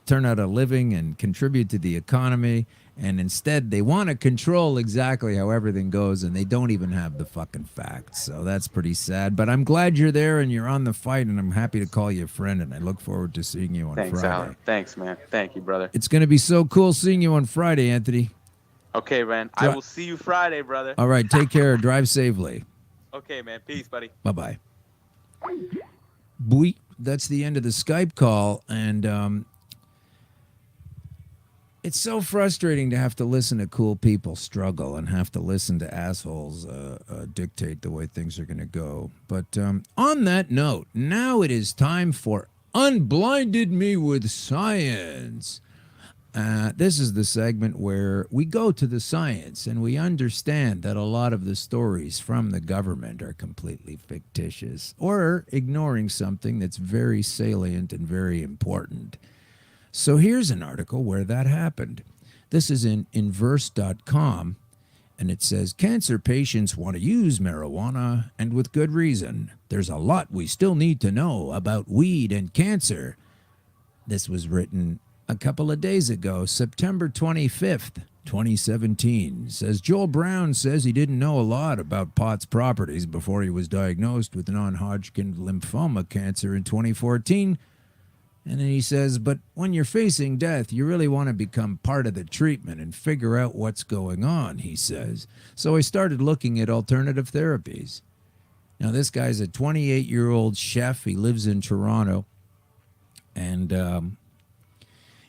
[SPEAKER 2] turn out a living and contribute to the economy. And instead, they want to control exactly how everything goes, and they don't even have the fucking facts. So that's pretty sad. But I'm glad you're there and you're on the fight, and I'm happy to call you a friend, and I look forward to seeing you on Friday.
[SPEAKER 3] Thanks, Alan. Thanks, man. Thank you, brother.
[SPEAKER 2] It's going to be so cool seeing you on Friday, Anthony.
[SPEAKER 3] Okay, man. I will see you Friday, brother.
[SPEAKER 2] All right. Take care. Drive safely.
[SPEAKER 3] Okay, man. Peace, buddy.
[SPEAKER 2] Bye-bye. Boy, that's the end of the Skype call, and it's so frustrating to have to listen to cool people struggle and have to listen to assholes dictate the way things are going to go. But on that note, now it is time for Unblinded Me with Science. This is the segment where we go to the science and we understand that a lot of the stories from the government are completely fictitious or ignoring something that's very salient and very important. So here's an article where that happened. This is in inverse.com, and it says, cancer patients want to use marijuana, and with good reason. There's a lot we still need to know about weed and cancer. This was written a couple of days ago, September 25th, 2017. Says Joel Brown says he didn't know a lot about pot's properties before he was diagnosed with non-Hodgkin lymphoma cancer in 2014. And then he says, but when you're facing death, you really want to become part of the treatment and figure out what's going on, he says. So I started looking at alternative therapies. Now, this guy's a 28-year-old chef. He lives in Toronto. And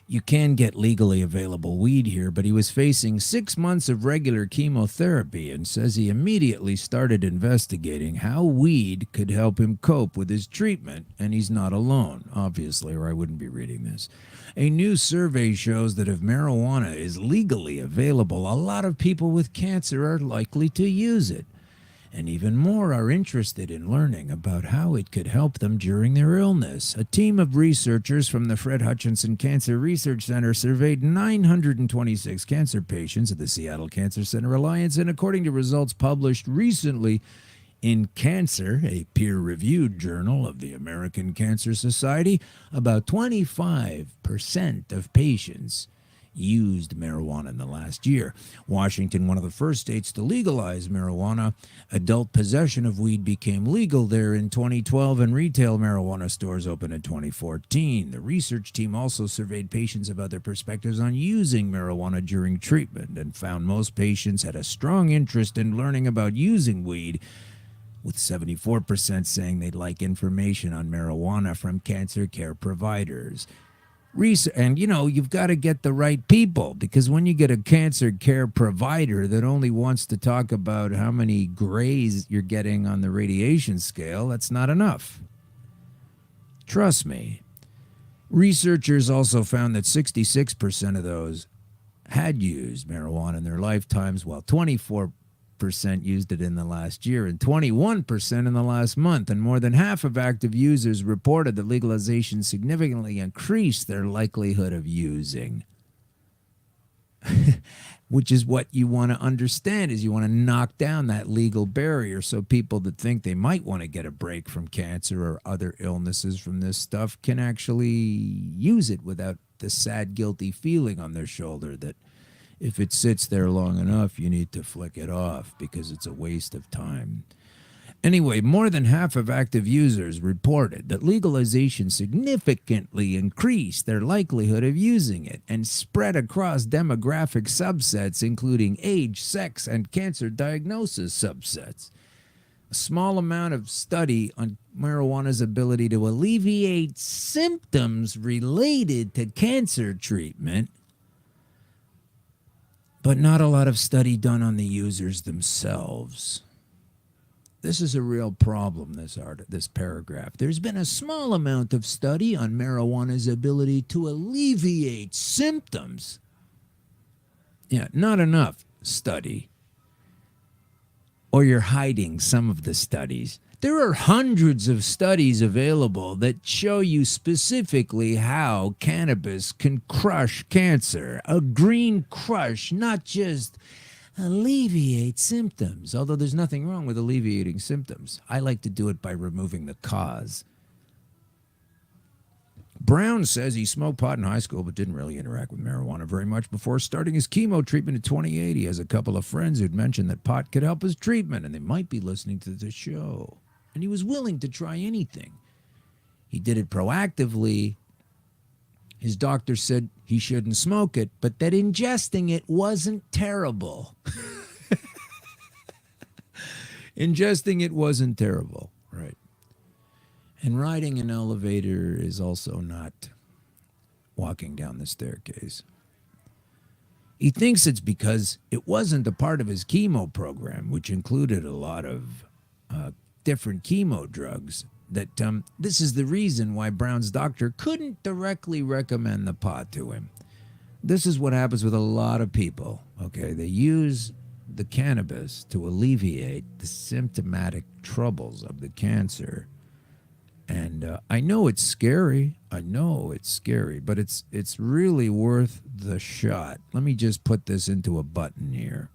[SPEAKER 2] you can get legally available weed here, but he was facing 6 months of regular chemotherapy and says he immediately started investigating how weed could help him cope with his treatment, and he's not alone, obviously, or I wouldn't be reading this. A new survey shows that if marijuana is legally available, a lot of people with cancer are likely to use it. And even more are interested in learning about how it could help them during their illness. A team of researchers from the Fred Hutchinson Cancer Research Center surveyed 926 cancer patients at the Seattle Cancer Center Alliance, and according to results published recently in Cancer, a peer-reviewed journal of the American Cancer Society, about 25% of patients used marijuana in the last year. Washington, one of the first states to legalize marijuana, adult possession of weed became legal there in 2012, and retail marijuana stores opened in 2014. The research team also surveyed patients about their perspectives on using marijuana during treatment and found most patients had a strong interest in learning about using weed, with 74% saying they'd like information on marijuana from cancer care providers. And, you know, you've got to get the right people, because when you get a cancer care provider that only wants to talk about how many grays you're getting on the radiation scale, that's not enough. Trust me. Researchers also found that 66% of those had used marijuana in their lifetimes, while 24% used it in the last year and 21% in the last month, and more than half of active users reported that legalization significantly increased their likelihood of using. Which is what you want to understand, is you want to knock down that legal barrier so people that think they might want to get a break from cancer or other illnesses from this stuff can actually use it without the sad, guilty feeling on their shoulder that if it sits there long enough, you need to flick it off because it's a waste of time. Anyway, more than half of active users reported that legalization significantly increased their likelihood of using it and spread across demographic subsets, including age, sex, and cancer diagnosis subsets. A small amount of study on marijuana's ability to alleviate symptoms related to cancer treatment, but not a lot of study done on the users themselves. This is a real problem, this paragraph. There's been a small amount of study on marijuana's ability to alleviate symptoms. Yeah, not enough study. Or you're hiding some of the studies. There are hundreds of studies available that show you specifically how cannabis can crush cancer. A green crush, not just alleviate symptoms, although there's nothing wrong with alleviating symptoms. I like to do it by removing the cause. Brown says he smoked pot in high school but didn't really interact with marijuana very much before starting his chemo treatment in 2008. He has a couple of friends who'd mentioned that pot could help his treatment, and they might be listening to the show. And he was willing to try anything. He did it proactively. His doctor said he shouldn't smoke it, but that ingesting it wasn't terrible. Ingesting it wasn't terrible, right? And riding an elevator is also not walking down the staircase. He thinks it's because it wasn't a part of his chemo program, which included a lot of different chemo drugs, that this is the reason why Brown's doctor couldn't directly recommend the pot to him. This is what happens with a lot of people. Okay, they use the cannabis to alleviate the symptomatic troubles of the cancer. And I know it's scary. I know it's scary, but it's really worth the shot. Let me just put this into a button here.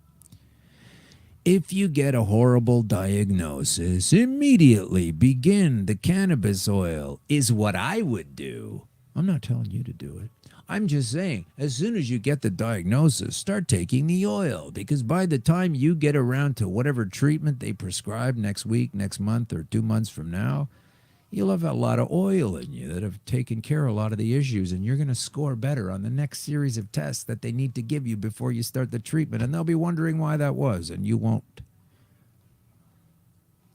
[SPEAKER 2] If you get a horrible diagnosis, immediately begin the cannabis oil is what I would do. I'm not telling you to do it. I'm just saying, as soon as you get the diagnosis, start taking the oil, because by the time you get around to whatever treatment they prescribe next week, next month, or 2 months from now, you'll have a lot of oil in you that have taken care of a lot of the issues, and you're going to score better on the next series of tests that they need to give you before you start the treatment, and they'll be wondering why that was, and you won't.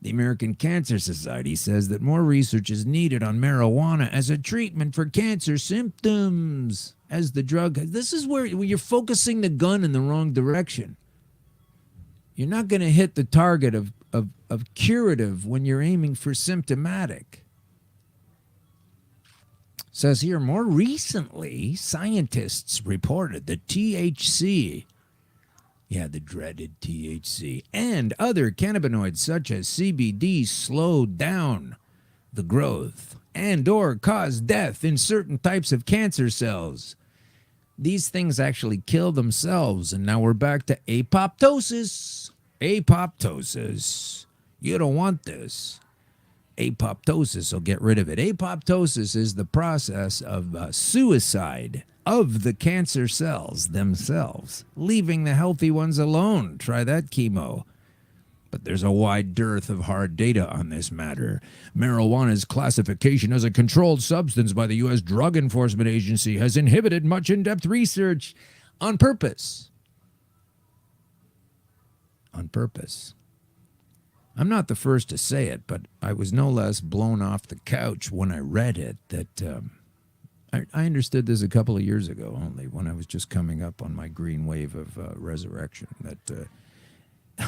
[SPEAKER 2] The American Cancer Society says that more research is needed on marijuana as a treatment for cancer symptoms. As the drug, this is where you're focusing the gun in the wrong direction. You're not going to hit the target of curative when you're aiming for symptomatic. Says here, more recently, scientists reported that THC, the dreaded THC, and other cannabinoids such as CBD slowed down the growth and or caused death in certain types of cancer cells. These things actually kill themselves, and now we're back to apoptosis. Apoptosis. You don't want this. Apoptosis will get rid of it. Apoptosis is the process of suicide of the cancer cells themselves, leaving the healthy ones alone. Try that chemo. But there's a wide dearth of hard data on this matter. Marijuana's classification as a controlled substance by the U.S. Drug Enforcement Agency has inhibited much in-depth research on purpose. On purpose. I'm not the first to say it, but I was no less blown off the couch when I read it that I understood this a couple of years ago only, when I was just coming up on my green wave of resurrection, that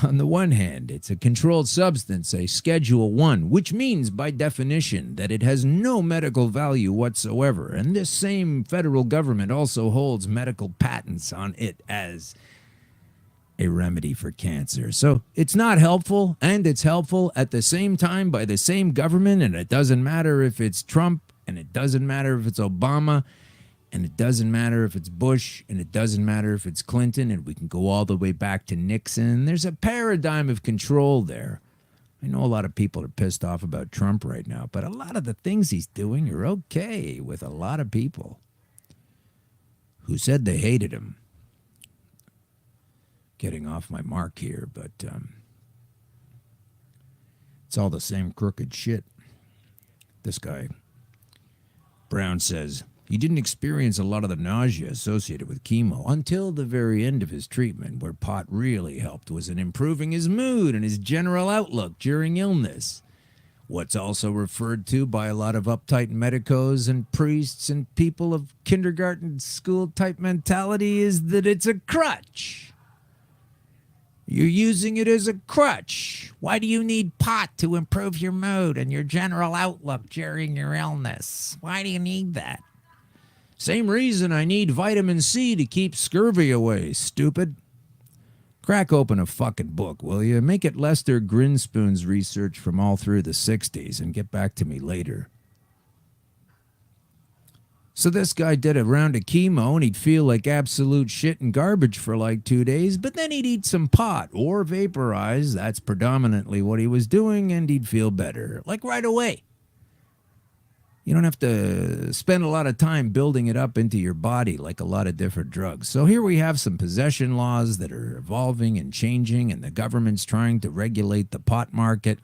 [SPEAKER 2] on the one hand, it's a controlled substance, a Schedule 1, which means by definition that it has no medical value whatsoever. And this same federal government also holds medical patents on it as a remedy for cancer. So it's not helpful, and it's helpful at the same time by the same government, and it doesn't matter if it's Trump, and it doesn't matter if it's Obama, and it doesn't matter if it's Bush, and it doesn't matter if it's Clinton, and we can go all the way back to Nixon. There's a paradigm of control there. I know a lot of people are pissed off about Trump right now, but a lot of the things he's doing are okay with a lot of people who said they hated him. Getting off my mark here, but it's all the same crooked shit. This guy, Brown, says he didn't experience a lot of the nausea associated with chemo until the very end of his treatment. Where pot really helped was in improving his mood and his general outlook during illness. What's also referred to by a lot of uptight medicos and priests and people of kindergarten school type mentality is that it's a crutch. You're using it as a crutch. Why do you need pot to improve your mood and your general outlook during your illness? Why do you need that? Same reason I need vitamin C to keep scurvy away, stupid. Crack open a fucking book, will you? Make it Lester Grinspoon's research from all through the 60s and get back to me later. So this guy did a round of chemo, and he'd feel like absolute shit and garbage for like 2 days, but then he'd eat some pot or vaporize. That's predominantly what he was doing, and he'd feel better, like right away. You don't have to spend a lot of time building it up into your body like a lot of different drugs. So here we have some possession laws that are evolving and changing, and the government's trying to regulate the pot market.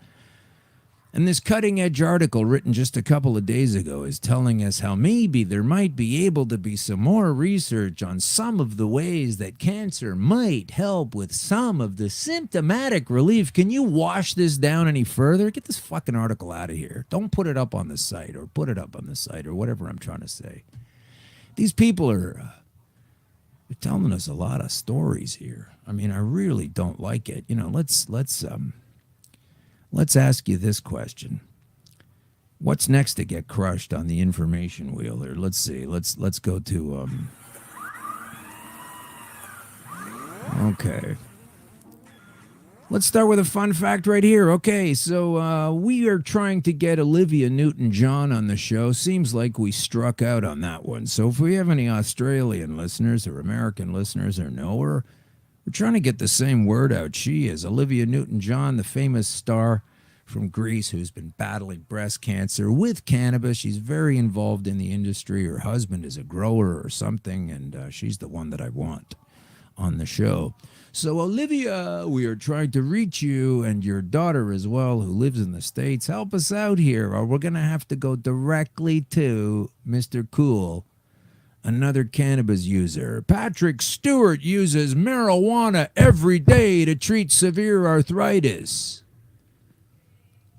[SPEAKER 2] And this cutting-edge article written just a couple of days ago is telling us how maybe there might be able to be some more research on some of the ways that cancer might help with some of the symptomatic relief. Can you wash this down any further? Get this fucking article out of here. Don't put it up on the site, or put it up on the site, or whatever I'm trying to say. These people are they're telling us a lot of stories here. I mean, I really don't like it. You know, Let's ask you this question. What's next to get crushed on the information wheel here? Let's see. Let's go to Okay. Let's start with a fun fact right here. Okay, so we are trying to get Olivia Newton-John on the show. Seems like we struck out on that one. So if we have any Australian listeners or American listeners or know her, we're trying to get the same word out. She is Olivia Newton-John, the famous star from Greece who's been battling breast cancer with cannabis. She's very involved in the industry. Her husband is a grower or something, and she's the one that I want on the show. So, Olivia, we are trying to reach you and your daughter as well, who lives in the States. Help us out here, or we're going to have to go directly to Mr. Cool, another cannabis user. Patrick Stewart uses marijuana every day to treat severe arthritis.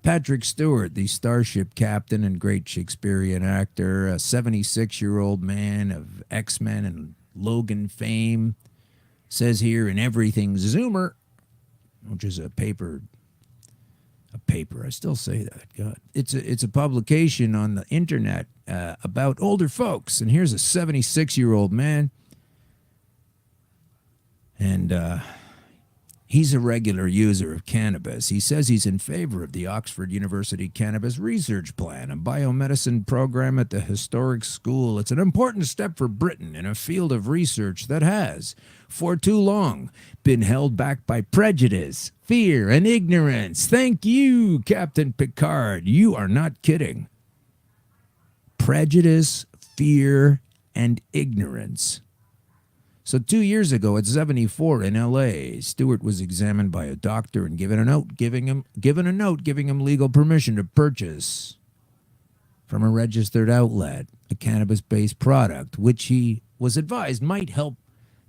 [SPEAKER 2] Patrick Stewart, the starship captain and great Shakespearean actor, a 76-year-old man of X-Men and Logan fame, says here in Everything Zoomer, which is a paper, I still say that, God. It's a publication on the internet about older folks. And here's a 76-year-old man. And he's a regular user of cannabis. He says he's in favor of the Oxford University Cannabis Research Plan, a biomedicine program at the historic school. It's an important step for Britain in a field of research that has, for too long, been held back by prejudice, fear, and ignorance. Thank you, Captain Picard. You are not kidding. Prejudice, fear, and ignorance. So 2 years ago at 74 in L.A., Stewart was examined by a doctor and given a note giving him legal permission to purchase from a registered outlet a cannabis-based product, which he was advised might help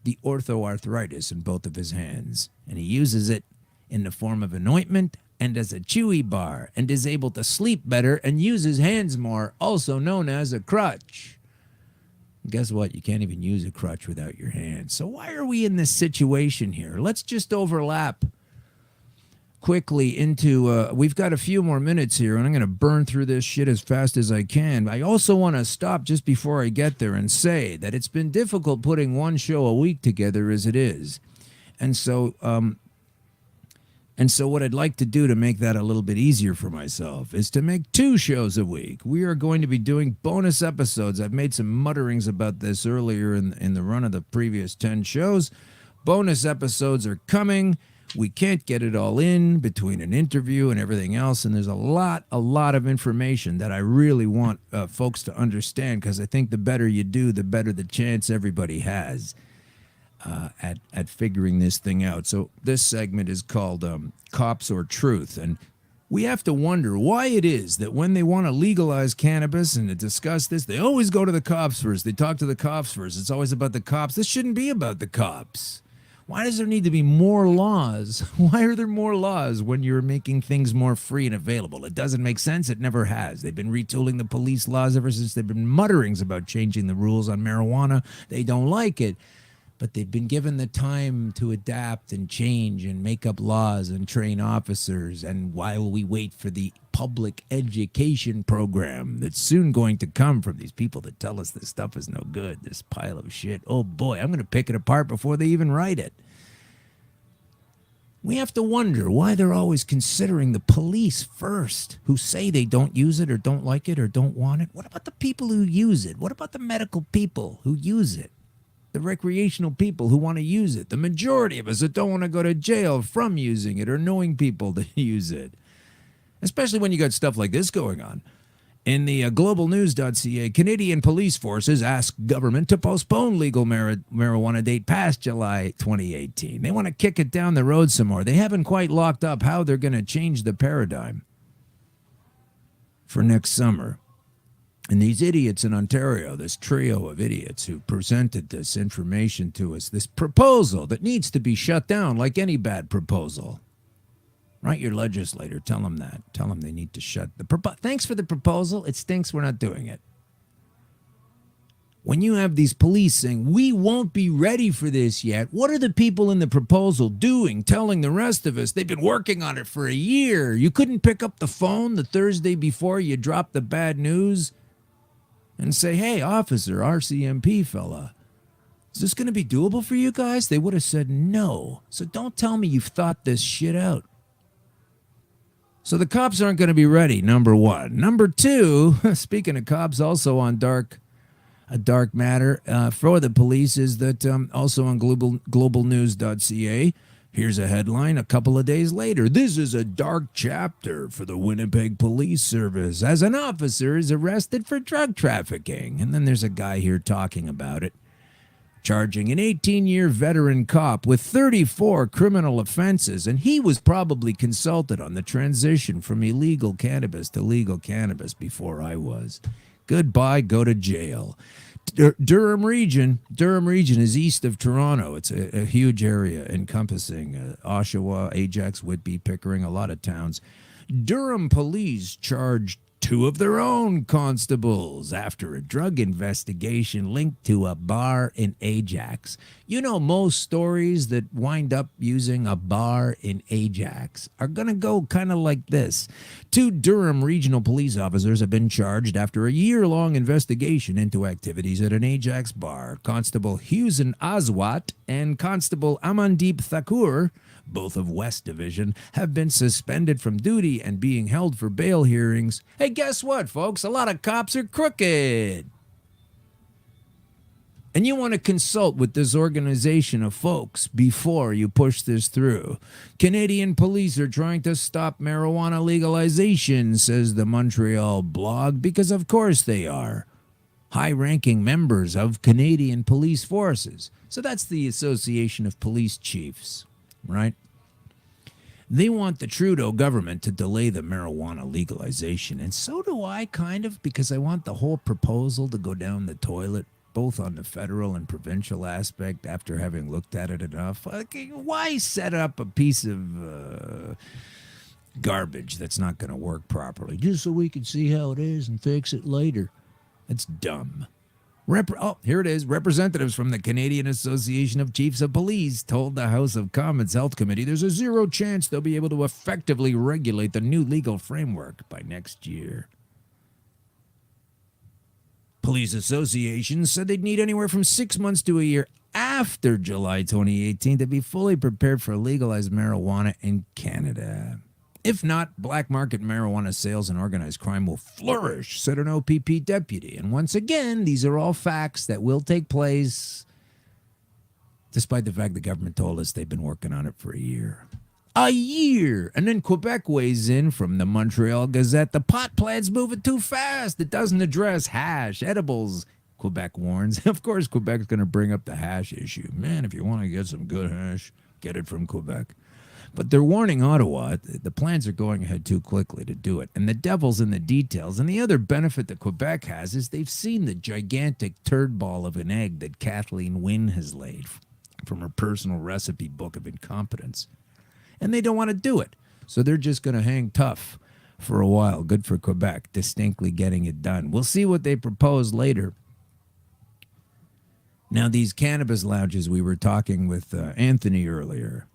[SPEAKER 2] the orthoarthritis in both of his hands. And he uses it in the form of an ointment and as a chewy bar, and is able to sleep better and use his hands more, also known as a crutch. Guess what? You can't even use a crutch without your hands. So why are we in this situation here? Let's just overlap quickly into, we've got a few more minutes here, and I'm going to burn through this shit as fast as I can. I also want to stop just before I get there and say that it's been difficult putting one show a week together as it is. And so what I'd like to do to make that a little bit easier for myself is to make 2 shows a week. We are going to be doing bonus episodes. I've made some mutterings about this earlier in the run of the previous 10 shows. Bonus episodes are coming. We can't get it all in between an interview and everything else, and there's a lot of information that I really want folks to understand, because I think the better you do, the better the chance everybody has at figuring this thing out. So this segment is called Cops or Truth, and we have to wonder why it is that when they want to legalize cannabis and to discuss this, they always go to the cops first. They talk to the cops first. It's always about the cops. This shouldn't be about the cops. Why does there need to be more laws? Why are there more laws when you're making things more free and available? It doesn't make sense. It never has. They've been retooling the police laws ever since they've been mutterings about changing the rules on marijuana. They don't like it. But they've been given the time to adapt and change and make up laws and train officers. And while we wait for the public education program that's soon going to come from these people that tell us this stuff is no good, this pile of shit, oh boy, I'm going to pick it apart before they even write it. We have to wonder why they're always considering the police first, who say they don't use it or don't like it or don't want it. What about the people who use it? What about the medical people who use it? The recreational people who want to use it, the majority of us that don't want to go to jail from using it or knowing people that use it, especially when you got stuff like this going on. In the globalnews.ca, Canadian police forces ask government to postpone legal marijuana date past July 2018. They want to kick it down the road some more. They haven't quite locked up how they're going to change the paradigm for next summer. And these idiots in Ontario, this trio of idiots who presented this information to us, this proposal that needs to be shut down like any bad proposal. Write your legislator, tell them that. Tell them they need to shut the thanks for the proposal. It stinks, we're not doing it. When you have these police saying, we won't be ready for this yet, what are the people in the proposal doing, telling the rest of us they've been working on it for a year? You couldn't pick up the phone the Thursday before you dropped the bad news and say, hey, officer, RCMP fella, Is this going to be doable for you guys? They would have said no. So don't tell me you've thought this shit out. So the cops aren't going to be ready, number one. Number two, speaking of cops, also on a dark matter for the police is that also on globalnews.ca, here's a headline a couple of days later. This is a dark chapter for the Winnipeg Police Service as an officer is arrested for drug trafficking. And then there's a guy here talking about it, charging an 18-year veteran cop with 34 criminal offenses, and he was probably consulted on the transition from illegal cannabis to legal cannabis before I was. Goodbye, go to jail. Durham region is east of Toronto. It's a huge area encompassing Oshawa, Ajax, Whitby, Pickering, a lot of towns. Durham police charged 2 of their own constables after a drug investigation linked to a bar in Ajax. You know, most stories that wind up using a bar in Ajax are going to go kind of like this. 2 Durham regional police officers have been charged after a year-long investigation into activities at an Ajax bar. Constable Husen Aswat and Constable Amandeep Thakur, both of West Division, have been suspended from duty and being held for bail hearings. Hey, guess what, folks? A lot of cops are crooked. And you want to consult with this organization of folks before you push this through. Canadian police are trying to stop marijuana legalization, says the Montreal blog, because of course they are. High-ranking members of Canadian police forces. So that's the Association of Police Chiefs. Right? They want the Trudeau government to delay the marijuana legalization. And so do I, kind of, because I want the whole proposal to go down the toilet, both on the federal and provincial aspect after having looked at it enough. Like, why set up a piece of garbage that's not going to work properly just so we can see how it is and fix it later? It's dumb. Here it is. Representatives from the Canadian Association of Chiefs of Police told the House of Commons Health Committee there's a 0 chance they'll be able to effectively regulate the new legal framework by next year. Police associations said they'd need anywhere from 6 months to a year after July 2018 to be fully prepared for legalized marijuana in Canada. If not, black market marijuana sales and organized crime will flourish, said an OPP deputy. And once again, these are all facts that will take place, despite the fact the government told us they've been working on it for a year. A year! And then Quebec weighs in from the Montreal Gazette. The pot plant's moving too fast. It doesn't address hash, edibles, Quebec warns. Of course, Quebec's going to bring up the hash issue. Man, if you want to get some good hash, get it from Quebec. But they're warning Ottawa, the plans are going ahead too quickly to do it. And the devil's in the details. And the other benefit that Quebec has is they've seen the gigantic turd ball of an egg that Kathleen Wynne has laid from her personal recipe book of incompetence. And they don't want to do it. So they're just going to hang tough for a while. Good for Quebec, distinctly getting it done. We'll see what they propose later. Now, these cannabis lounges, we were talking with Anthony earlier.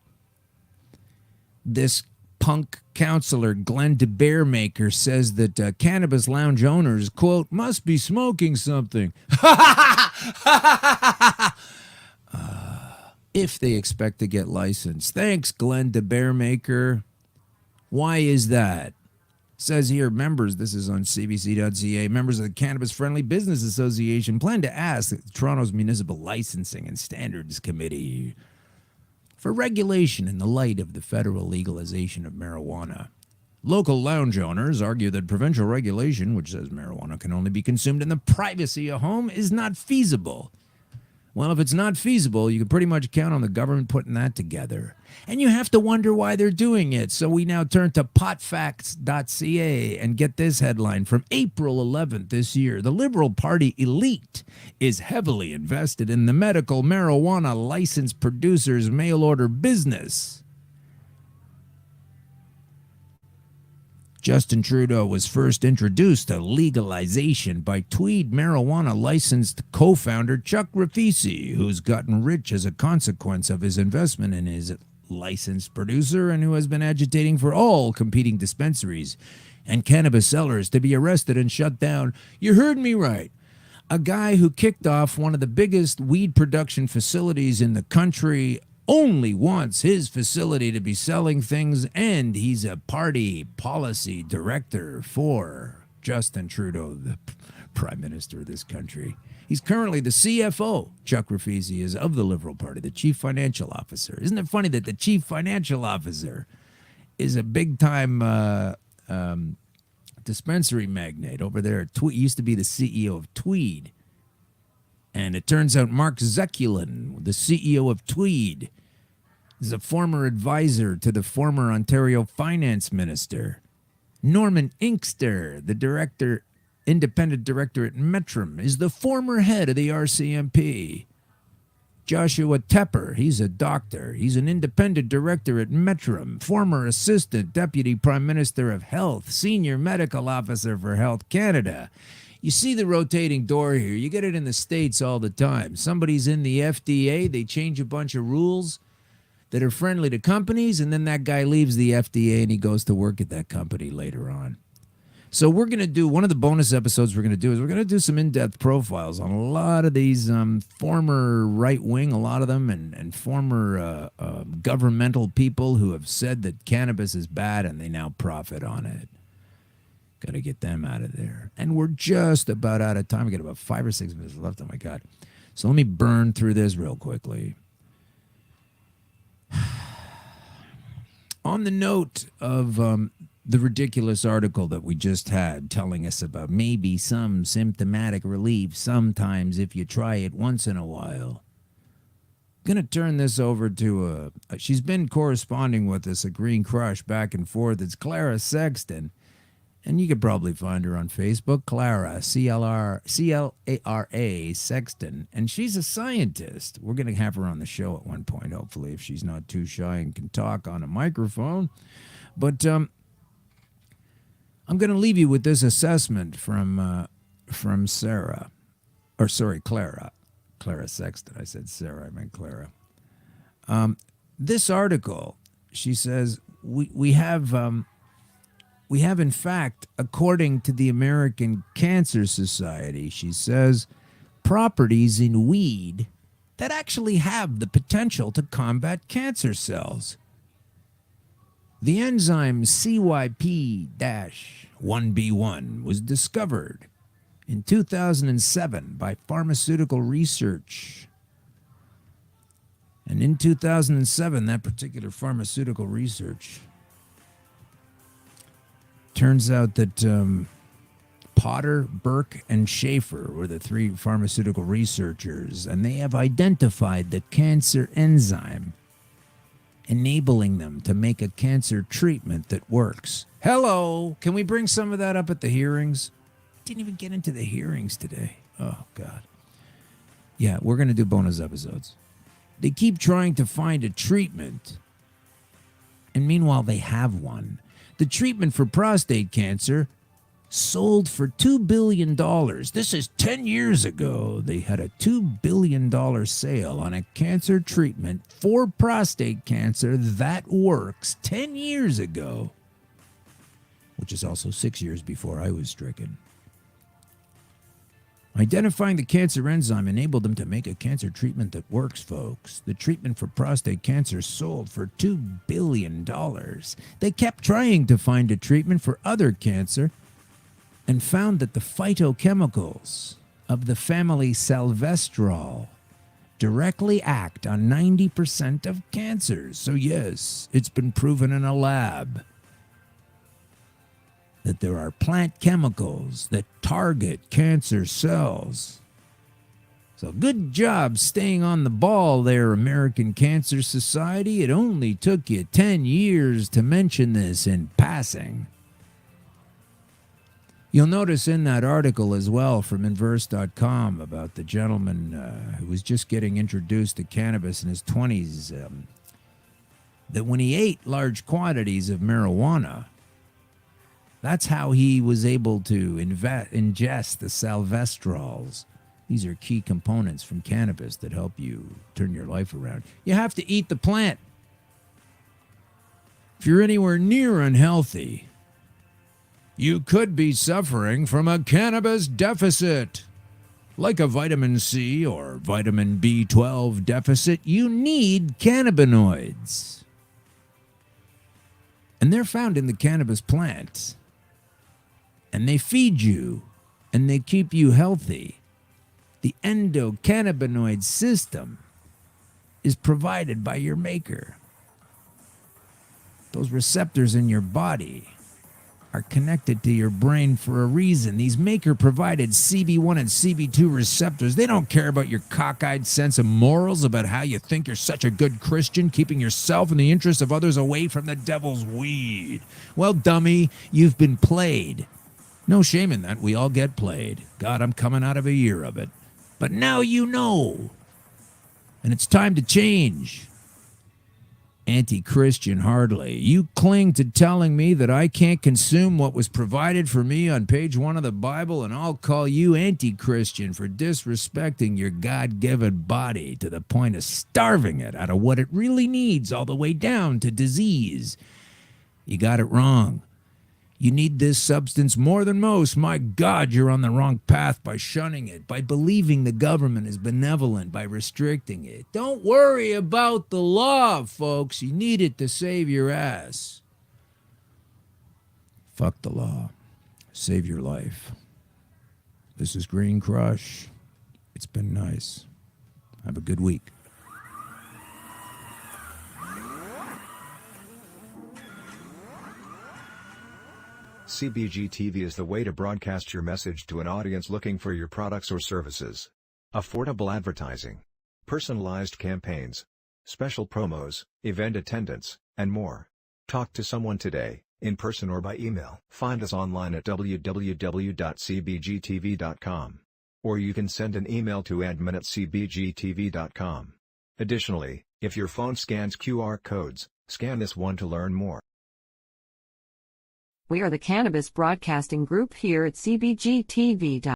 [SPEAKER 2] This punk counselor, Glenn DeBearmaker, says that cannabis lounge owners, quote, must be smoking something. If they expect to get licensed. Thanks, Glenn DeBearmaker. Why is that? Says here, members, this is on cbc.ca, members of the Cannabis Friendly Business Association plan to ask Toronto's Municipal Licensing and Standards Committee for regulation in the light of the federal legalization of marijuana. Local lounge owners argue that provincial regulation, which says marijuana can only be consumed in the privacy of home, is not feasible. Well, if it's not feasible, you can pretty much count on the government putting that together. And you have to wonder why they're doing it. So we now turn to potfacts.ca and get this headline from April 11th this year. The Liberal Party elite is heavily invested in the medical marijuana license producers' mail-order business. Justin Trudeau was first introduced to legalization by Tweed marijuana licensed co-founder Chuck Rafisi, who's gotten rich as a consequence of his investment in his licensed producer and who has been agitating for all competing dispensaries and cannabis sellers to be arrested and shut down. You heard me right. a guy who kicked off one of the biggest weed production facilities in the country only wants his facility to be selling things, and he's a party policy director for Justin Trudeau, the Prime Minister of this country. He's currently the CFO, Chuck Rafisi is, of the Liberal Party, the Chief Financial Officer. Isn't it funny that the Chief Financial Officer is a big-time dispensary magnate over there at Tweed? Used to be the CEO of Tweed. And it turns out Mark Zekulin, the CEO of Tweed, is a former advisor to the former Ontario Finance Minister. Norman Inkster, the independent director at Metrum, is the former head of the RCMP. Joshua Tepper, he's a doctor. He's an independent director at Metrum, former assistant deputy prime minister of health, senior medical officer for Health Canada. You see the rotating door here. You get it in the States all the time. Somebody's in the FDA, they change a bunch of rules that are friendly to companies, and then that guy leaves the FDA and he goes to work at that company later on. So we're going to do, one of the bonus episodes we're going to do is we're going to do some in-depth profiles on a lot of these former right-wing, a lot of them, and former governmental people who have said that cannabis is bad and they now profit on it. Got to get them out of there. And we're just about out of time. We got about 5 or 6 minutes left. Oh, my God. So let me burn through this real quickly. On the note of the ridiculous article that we just had telling us about maybe some symptomatic relief sometimes if you try it once in a while, I'm going to turn this over to she's been corresponding with us, a Green Crush, back and forth. It's Clara Sexton. And you could probably find her on Facebook, Clara, C-L-A-R-A, Sexton. And she's a scientist. We're going to have her on the show at one point, hopefully, if she's not too shy and can talk on a microphone. But I'm going to leave you with this assessment from Sarah. Or, sorry, Clara. Clara Sexton. I said Sarah, I meant Clara. This article, she says, we have, in fact, according to the American Cancer Society, she says, properties in weed that actually have the potential to combat cancer cells. The enzyme CYP-1B1 was discovered in 2007 by pharmaceutical research. And in 2007, that particular pharmaceutical research, turns out that Potter, Burke, and Schaefer were the 3 pharmaceutical researchers, and they have identified the cancer enzyme, enabling them to make a cancer treatment that works. Hello! Can we bring some of that up at the hearings? Didn't even get into the hearings today. Oh, God. Yeah, we're going to do bonus episodes. They keep trying to find a treatment, and meanwhile they have one. The treatment for prostate cancer sold for $2 billion. This is 10 years ago. They had a $2 billion sale on a cancer treatment for prostate cancer that works 10 years ago, which is also 6 years before I was stricken. Identifying the cancer enzyme enabled them to make a cancer treatment that works, folks. The treatment for prostate cancer sold for $2 billion. They kept trying to find a treatment for other cancer and found that the phytochemicals of the family salvestrol directly act on 90% of cancers. So yes, it's been proven in a lab that there are plant chemicals that target cancer cells. So good job staying on the ball there, American Cancer Society. It only took you 10 years to mention this in passing. You'll notice in that article as well from Inverse.com about the gentleman who was just getting introduced to cannabis in his 20s, that when he ate large quantities of marijuana, that's how he was able to ingest the salvestrols. These are key components from cannabis that help you turn your life around. You have to eat the plant. If you're anywhere near unhealthy, you could be suffering from a cannabis deficit. Like a vitamin C or vitamin B12 deficit, you need cannabinoids. And they're found in the cannabis plant. And they feed you, and they keep you healthy. The endocannabinoid system is provided by your maker. Those receptors in your body are connected to your brain for a reason. These maker-provided CB1 and CB2 receptors, they don't care about your cockeyed sense of morals, about how you think you're such a good Christian, keeping yourself and the interests of others away from the devil's weed. Well, dummy, you've been played. No shame in that. We all get played. God, I'm coming out of a year of it. But now you know. And it's time to change. Anti-Christian hardly. You cling to telling me that I can't consume what was provided for me on page 1 of the Bible, and I'll call you anti-Christian for disrespecting your God-given body to the point of starving it out of what it really needs, all the way down to disease. You got it wrong. You need this substance more than most. My God, you're on the wrong path by shunning it, by believing the government is benevolent, by restricting it. Don't worry about the law, folks. You need it to save your ass. Fuck the law. Save your life. This is Green Crush. It's been nice. Have a good week.
[SPEAKER 6] CBG TV is the way to broadcast your message to an audience looking for your products or services. Affordable advertising, personalized campaigns, special promos, event attendance, and more. Talk to someone today, in person or by email. Find us online at www.cbgtv.com. Or you can send an email to admin@cbgtv.com. Additionally, if your phone scans QR codes, scan this one to learn more.
[SPEAKER 1] We are the Cannabis Broadcasting Group here at CBGTV.